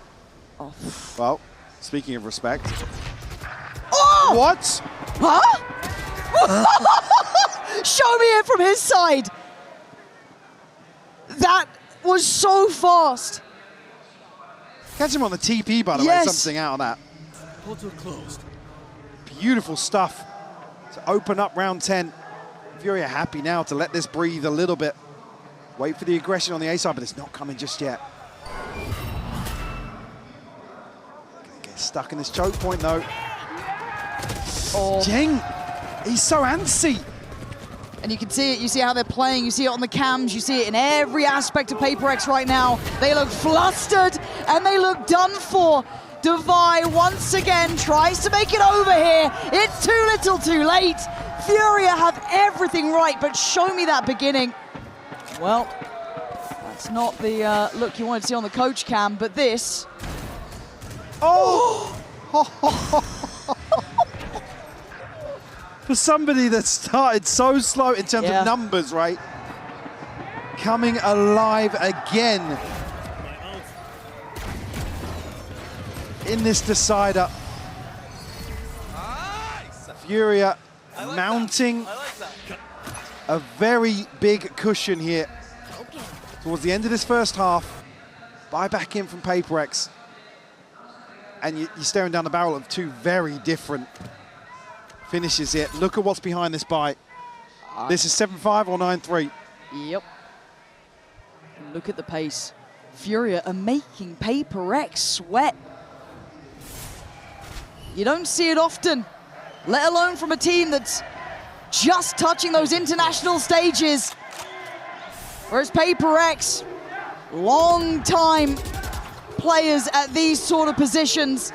Oh. Well, speaking of respect. Oh! What? Huh? Show me it from his side. That was so fast. Catch him on the TP, by the way, something out of that. Portal closed. Beautiful stuff to open up round 10. Furia happy now to let this breathe a little bit. Wait for the aggression on the A side, but it's not coming just yet. Gonna get stuck in this choke point, though. Oh. Jing, he's so antsy. And you can see it, you see how they're playing, you see it on the cams, you see it in every aspect of PRX right now. They look flustered and they look done for. Devi once again tries to make it over here. It's too little too late. Furia have everything right, but show me that beginning. Well, that's not the look you wanted to see on the coach cam, but this. Oh! For somebody that started so slow in terms of numbers, right? Coming alive again in this decider. Furia mounting a very big cushion here towards the end of this first half. Buy back in from PRX. And you're staring down the barrel of two very different finishes here. Look at what's behind this buy. This is 7-5 or 9-3. Yep. Look at the pace. Furia are making PRX sweat. You don't see it often, let alone from a team that's just touching those international stages. Whereas PRX, long time players at these sort of positions,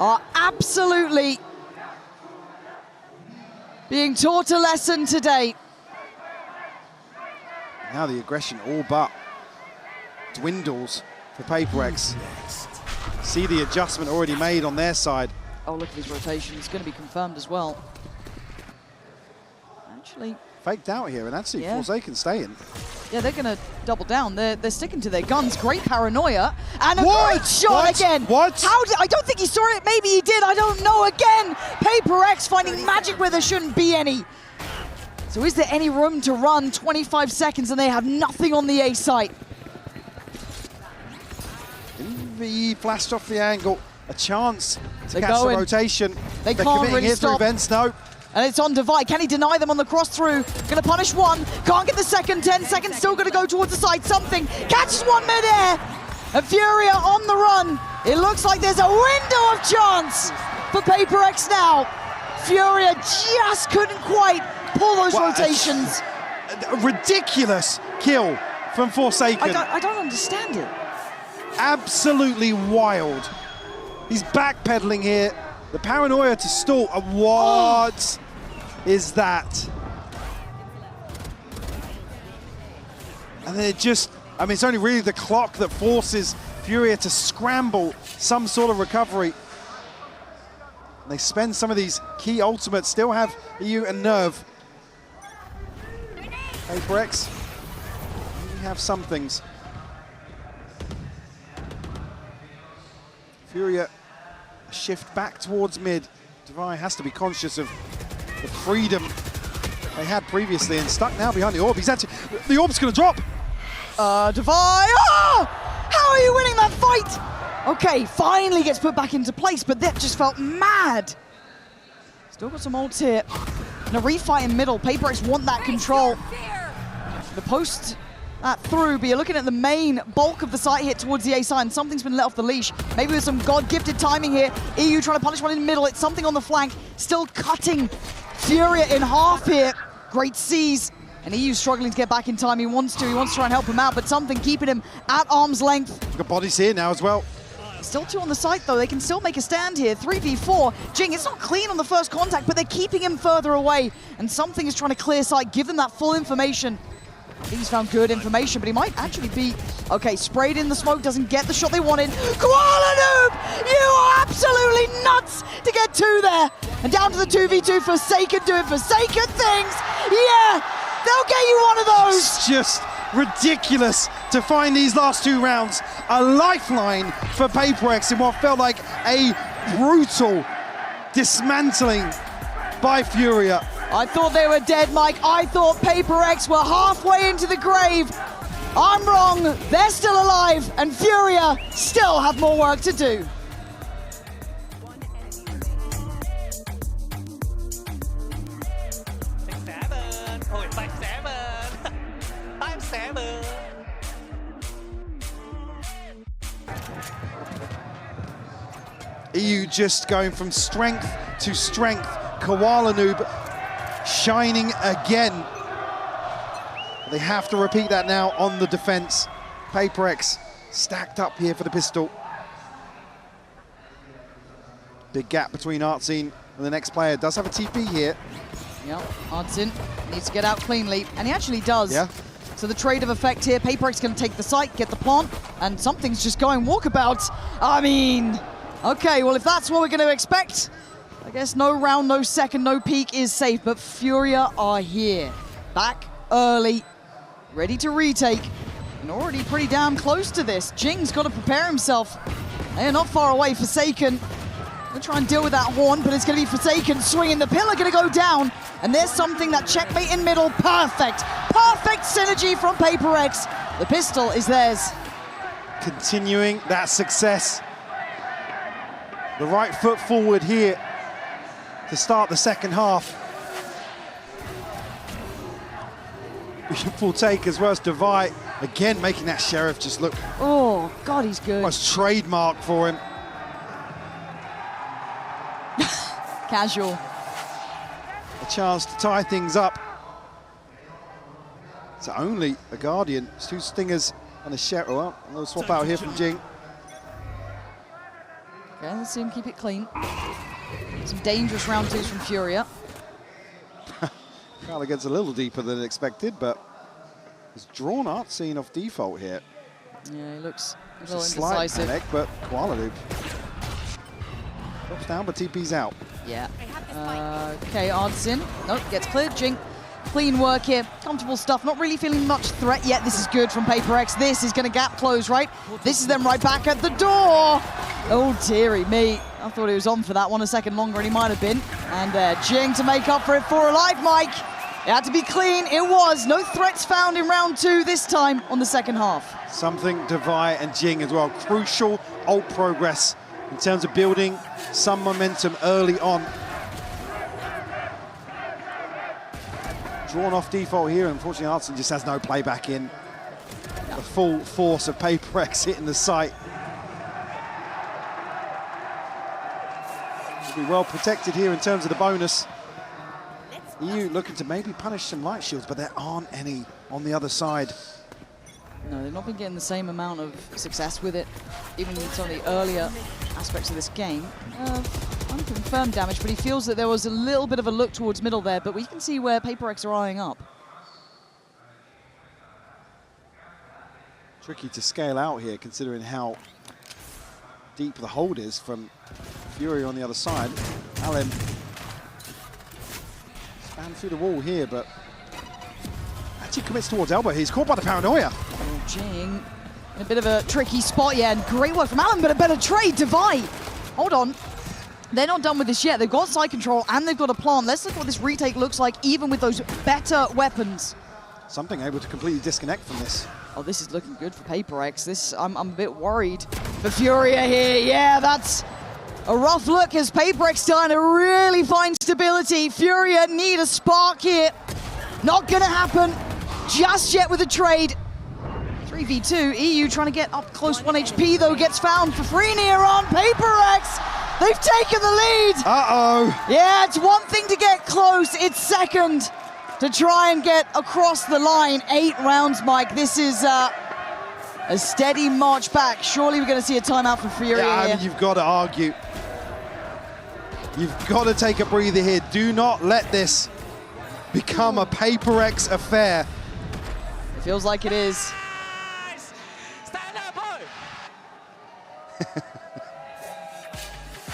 are absolutely being taught a lesson today. Now the aggression all but dwindles for PRX. See the adjustment already made on their side. Oh, look at his rotation. It's going to be confirmed as well. Actually, faked out here, and actually Forsaken staying. Yeah, they're going to double down. They're sticking to their guns. Great paranoia. And a great shot again. What? I don't think he saw it. Maybe he did. I don't know. Again, PRX finding magic where there shouldn't be any. So is there any room to run? 25 seconds and they have nothing on the A site. MVE flashed off the angle. A chance to catch the rotation. They're can't committing really here stop. Through vents, no. And it's on Devi. Can he deny them on the cross through? Gonna punish one. Can't get the second. 10 seconds. Still gonna go towards the side. Something. Catches one midair. And Furia on the run. It looks like there's a window of chance for PRX now. Furia just couldn't quite pull those rotations. A ridiculous kill from Forsaken. I don't understand it. Absolutely wild. He's backpedaling here. The paranoia to stall. What is that? And then it just I mean, it's only really the clock that forces Furia to scramble some sort of recovery. And they spend some of these key ultimates, still have EU and Nerve. PRX, we have some things. Furia shift back towards mid. Devi has to be conscious of the freedom they had previously and stuck now behind the orb. He's actually, the orb's gonna drop. Devi, oh! How are you winning that fight? Okay, finally gets put back into place, but that just felt mad. Still got some ults here. And a refight in middle. PRX want that control. The post that through, but you're looking at the main bulk of the site hit towards the A side, and something's been let off the leash. Maybe with some God-gifted timing here. EU trying to punish one in the middle. It's something on the flank. Still cutting Furia in half here. Great C's. And EU struggling to get back in time. He wants to try and help him out, but something keeping him at arm's length. Got bodies here now as well. Still 2 on the site, though. They can still make a stand here. 3v4. Jing, it's not clean on the first contact, but they're keeping him further away. And something is trying to clear sight, give them that full information. I think he's found good information, but he might actually be... Okay, sprayed in the smoke, doesn't get the shot they wanted. Koala Noob! You are absolutely nuts to get 2 there. And down to the 2v2, Forsaken doing Forsaken things. Yeah, they'll get you one of those. It's just ridiculous to find these last 2 rounds a lifeline for PRX in what felt like a brutal dismantling by Furia. I thought they were dead, Mike. I thought PRX were halfway into the grave. I'm wrong. They're still alive, and Furia still have more work to do. EU just going from strength to strength. Koala Noob shining again. They have to repeat that now on the defense. PRX stacked up here for the pistol. Big gap between Artsine and the next player. Does have a TP here. Yep, Artsine needs to get out cleanly, and he actually does. Yeah. So the trade of effect here, PRX going to take the site, get the plant, and something's just going walkabout. I mean, okay, well, if that's what we're going to expect, I guess no round, no second, no peak is safe, but Furia are here. Back early, ready to retake, and already pretty damn close to this. Jing's got to prepare himself. They are not far away. Forsaken gonna try and deal with that horn, but it's gonna be Forsaken swinging. The pillar gonna go down, and there's something that checkmate in middle. Perfect, perfect synergy from PRX. The pistol is theirs. Continuing that success. The right foot forward here to start the second half. Beautiful take as well as Devi, again making that Sheriff just look... Oh, God, he's good. Almost trademark for him. Casual. A chance to tie things up. It's only a Guardian. It's 2 Stingers and a Sheriff. Well, a little swap out here from Jing. Okay, let's see him keep it clean. Some dangerous round 2s from Furia. Crowler gets a little deeper than expected, but he's drawn Artsine off default here. Yeah, he looks a It's little a slight indecisive. panic, but Koala Noob drops down, but TP's out. Yeah. Okay, Artsine. Nope, gets cleared. Jing. Clean work here. Comfortable stuff. Not really feeling much threat yet. This is good from PRX. This is going to gap close, right? This is them right back at the door. Oh, dearie me. I thought he was on for that one a second longer, and he might have been. And Jing to make up for it for alive, Mike. It had to be clean. It was. No threats found in round 2 this time on the second half. Something Devi and Jing as well. Crucial ult progress in terms of building some momentum early on. Drawn off default here. Unfortunately, Artsine just has no playback in. The full force of PRX hitting the site. Will be well protected here in terms of the bonus. EU looking to maybe punish some light shields, but there aren't any on the other side. No, they've not been getting the same amount of success with it, even in some of the earlier aspects of this game. Unconfirmed damage, but he feels that there was a little bit of a look towards middle there, but we can see where PRX are eyeing up. Tricky to scale out here, considering how deep the hold is from Fury on the other side. Allen span through the wall here, but actually commits towards elbow. He's caught by the paranoia. Oh, Jing in a bit of a tricky spot, yeah, and great work from Allen, but a better trade. Divide. Hold on. They're not done with this yet. They've got side control and they've got a plant. Let's look what this retake looks like, even with those better weapons. Something able to completely disconnect from this. Oh, this is looking good for PRX. I'm a bit worried for Furia here. Yeah, that's a rough look as PRX starting to really find stability. Furia need a spark here. Not gonna happen just yet with a trade. 3v2, EU trying to get up close. 1 HP though gets found for free near on PRX. They've taken the lead. Uh-oh. Yeah, it's one thing to get close. It's second to try and get across the line. 8 rounds, Mike. This is a steady march back. Surely we're going to see a timeout for Furia yeah, here. You've got to argue. You've got to take a breather here. Do not let this become a PRX affair. It feels like it is. Stand up, boy.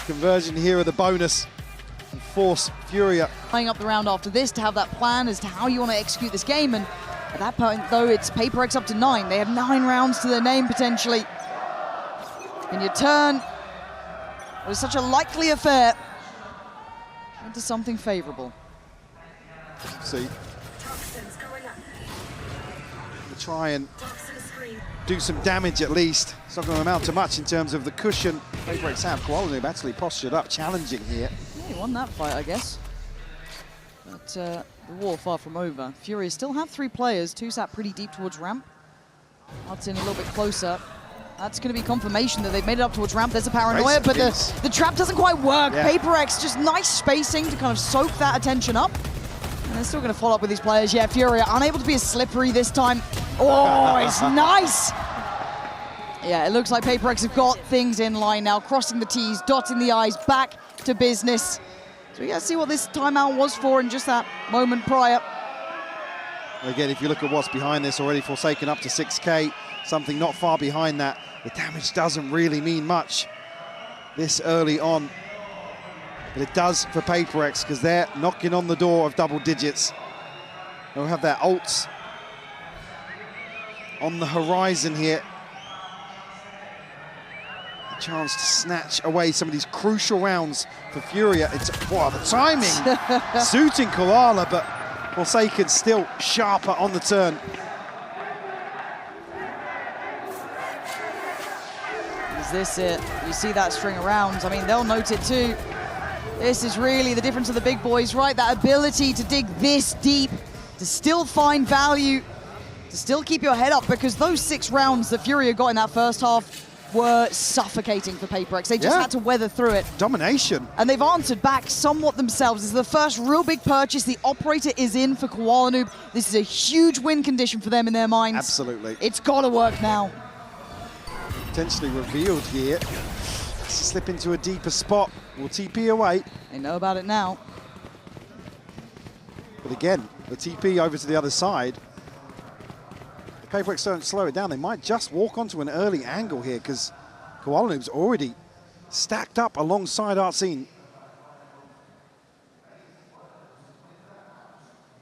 Conversion here of the bonus and force Furia. Playing up the round after this to have that plan as to how you want to execute this game. And at that point, though, it's PRX up to 9. They have 9 rounds to their name, potentially. Can you turn what is such a likely affair into something favorable? See, to try and do some damage at least. It's not going to amount to much in terms of the cushion PRX have. Koalanub actually postured up, challenging here. Yeah, he won that fight, I guess. But the war far from over. Fury still have 3 players. 2 sat pretty deep towards ramp. Hudson a little bit closer. That's going to be confirmation that they've made it up towards ramp. There's a paranoia, but the trap doesn't quite work. Yeah. PRX, just nice spacing to kind of soak that attention up. And they're still going to follow up with these players. Yeah, Fury unable to be as slippery this time. Oh, it's nice. Yeah, it looks like PRX have got things in line now, crossing the T's, dotting the I's, back to business. So we got to see what this timeout was for in just that moment prior. Again, if you look at what's behind this already, Forsaken up to 6K, something not far behind that. The damage doesn't really mean much this early on. But it does for PRX because they're knocking on the door of double digits. They'll have their ults on the horizon here. A chance to snatch away some of these crucial rounds for Furia. It's, wow, the timing suiting Koala, but Forsaken still sharper on the turn. Is this it? You see that string of rounds. I mean, they'll note it too. This is really the difference of the big boys, right? That ability to dig this deep, to still find value, to still keep your head up, because those 6 rounds that Furia got in that first half were suffocating for PRX. They just had to weather through it. Domination. And they've answered back somewhat themselves. This is the first real big purchase. The operator is in for Koalanub. This is a huge win condition for them in their minds. Absolutely. It's got to work now. Potentially revealed here. Has to slip into a deeper spot. Will TP away. They know about it now. But again, the TP over to the other side. If PRX don't slow it down, they might just walk onto an early angle here because Koalanub's already stacked up alongside Artsine.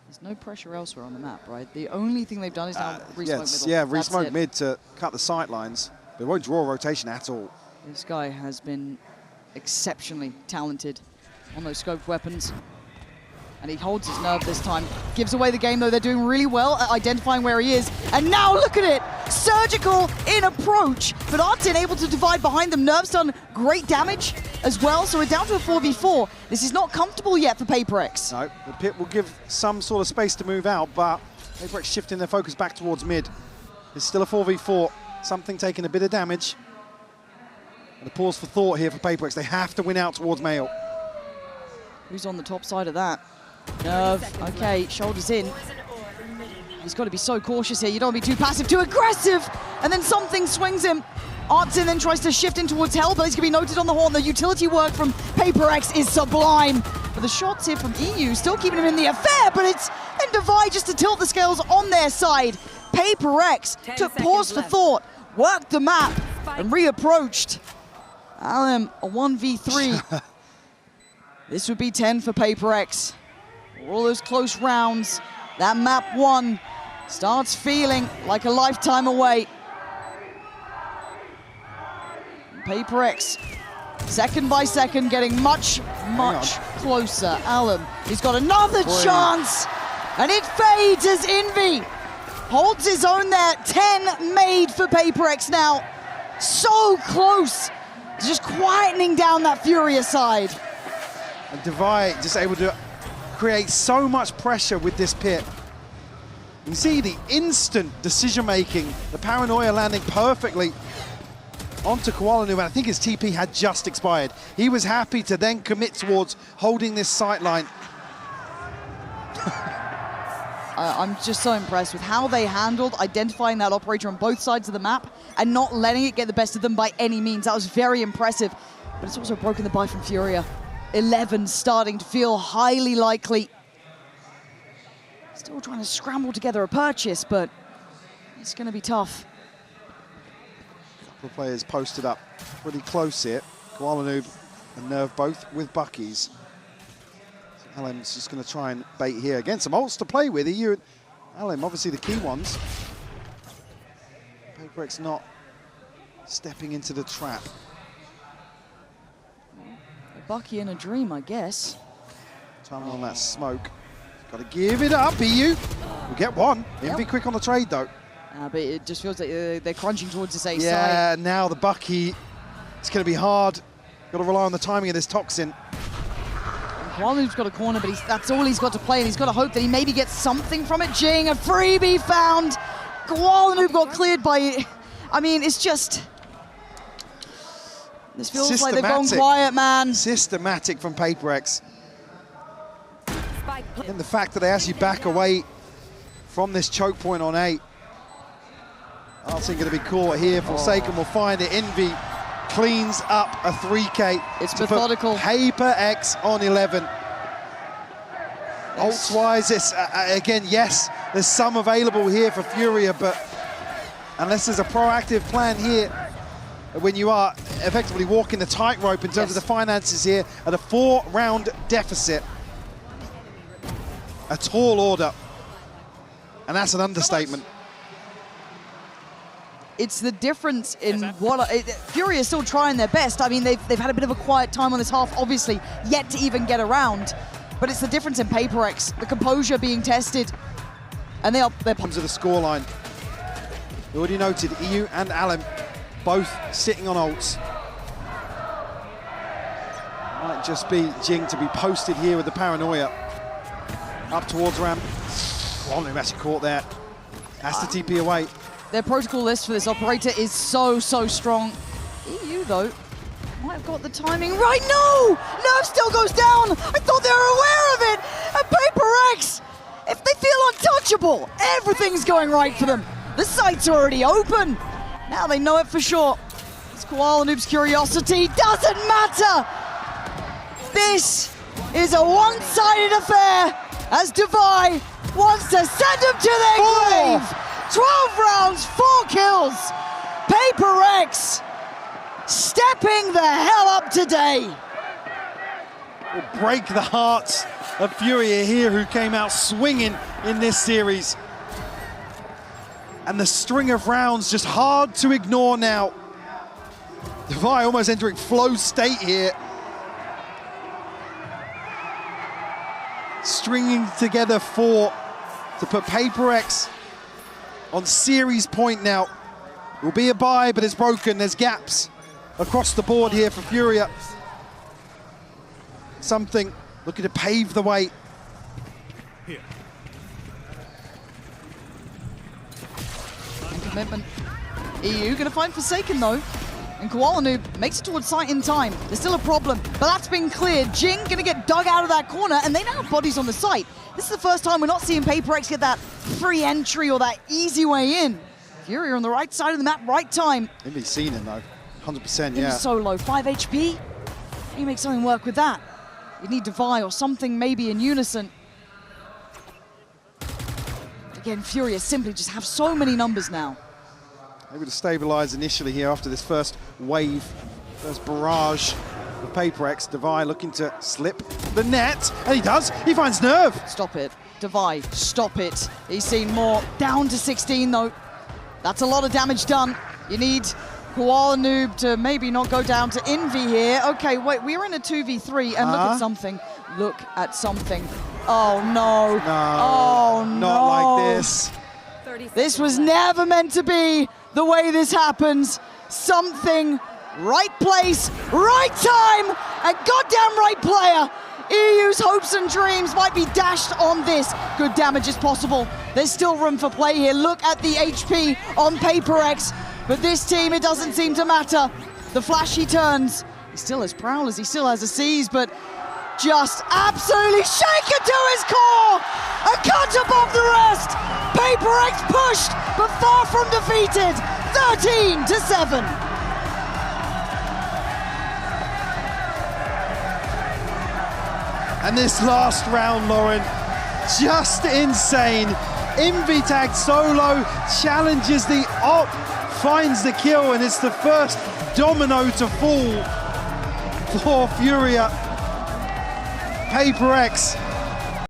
There's no pressure elsewhere on the map, right? The only thing they've done is now re-smoke Yes, middle. yeah, That's re-smoke it. mid to cut the sight lines. They won't draw a rotation at all. This guy has been exceptionally talented on those scoped weapons. And he holds his nerve this time. Gives away the game, though. They're doing really well at identifying where he is. And now, look at it! Surgical in approach. But Artin able to divide behind them. Nerve's done great damage as well. So we're down to a 4v4. This is not comfortable yet for PRX. No, the pit will give some sort of space to move out, but PRX shifting their focus back towards mid. It's still a 4v4. Something taking a bit of damage. And a pause for thought here for PRX. They have to win out towards Mail. Who's on the top side of that? Nerve, okay, shoulders in. He's got to be so cautious here. You don't want to be too passive, too aggressive. And then something swings him. Artsin then tries to shift in towards Hell, but he's going to be noted on the horn. The utility work from PRX is sublime. But the shots here from EU still keeping him in the affair, but it's then Divide just to tilt the scales on their side. PRX took pause for thought, worked the map, and reapproached. Alem, a 1v3. This would be 10 for PRX. For all those close rounds, that map 1 starts feeling like a lifetime away. PRX, second by second, getting much closer. Alem, he's got another chance, and it fades as Envy holds his own there. 10 made for PRX now. So close, just quietening down that Furia side. And Devi just able to create so much pressure with this pit. You see the instant decision-making, the paranoia landing perfectly onto Koalanu, and I think his TP had just expired. He was happy to then commit towards holding this sight line. I'm just so impressed with how they handled identifying that operator on both sides of the map and not letting it get the best of them by any means. That was very impressive, but it's also broken the buy from Furia. 11 starting to feel highly likely. Still trying to scramble together a purchase, but it's going to be tough. Couple of players posted up pretty close here. Koalanu and Nerve both with Buckies. So Alem's just going to try and bait here. Again, some ults to play with. EU and Alem, obviously the key ones. PRX not stepping into the trap. A Bucky in a dream, I guess. Time on that smoke. Got to give it up, EU. We'll get one. Be quick on the trade, though. But it just feels like they're crunching towards this A side. Yeah, now the Bucky. It's going to be hard. Got to rely on the timing of this Toxin. Koalanu's got a corner, but that's all he's got to play, and he's got to hope that he maybe gets something from it. Jing, a freebie found. Koalanu got cleared by... I mean, it's just... This feels like they've gone quiet, man. Systematic from PRX. And the fact that they actually back away from this choke point on A. Arlton going to be caught here. Forsaken will find it. Envy cleans up a 3K. It's methodical. PRX on 11. Ults-wise, it's, again, yes, there's some available here for Furia, but unless there's a proactive plan here, when you are effectively walking the tightrope in terms of the finances here at a 4-round deficit, a tall order, and that's an understatement. It's the difference in what... Fury is still trying their best. I mean, they've had a bit of a quiet time on this half, obviously, yet to even get around. But it's the difference in PRX, the composure being tested. And they're... Comes to the scoreline. You already noted, EU and Alem both sitting on ults. Might just be Jing to be posted here with the paranoia. Up towards ramp. Koalanu actually caught there. Has to TP away. Their protocol list for this operator is so strong. EU, though, might have got the timing right. No! Nerve still goes down! I thought they were aware of it! And PRX, if they feel untouchable, everything's going right for them. The site's already open. Now they know it for sure. It's Koalanoob's curiosity. Doesn't matter! This is a one-sided affair as Devi wants to send them to their grave. 12 rounds, 4 kills. PRX stepping the hell up today. Will break the hearts of Furia here, who came out swinging in this series. And the string of rounds just hard to ignore now. Devi almost entering flow state here. Stringing together 4 to put PRX on series point now. It will be a buy, but it's broken. There's gaps across the board here for Furia. Something looking to pave the way. Here. And commitment. EU gonna find Forsaken though. And Koalanoob makes it towards sight in time. There's still a problem, but that's been cleared. Jing gonna get dug out of that corner, and they now have bodies on the site. This is the first time we're not seeing PRX get that free entry or that easy way in. Fury on the right side of the map, right time. Maybe seen him though, 100%, yeah. So low, 5 HP. You make something work with that. You need Devi or something maybe in unison. again, Furious simply just have so many numbers now. Able to stabilize initially here after this first wave, first barrage of PRX. Devi looking to slip the net, and he does. He finds Nerve. Stop it. Devi, stop it. He's seen more. Down to 16, though. That's a lot of damage done. You need Koala Noob to maybe not go down to Envy here. Okay, wait, we're in a 2v3, and look at something. Look at something. Oh, no. No, oh, no. Not like this. This was never meant to be the way this happens. Something, right place, right time, and goddamn right player. EU's hopes and dreams might be dashed on this. Good damage is possible. There's still room for play here. Look at the HP on PRX. But this team, it doesn't seem to matter. The flashy turns. He still has Prowlers, he still has a Seize, but just absolutely shaken to his core. A cut above the rest. PRX pushed, but far from defeated. 13-7. And this last round, Lauren, just insane. Invitag solo challenges the op, finds the kill, and it's the first domino to fall for Furia. PRX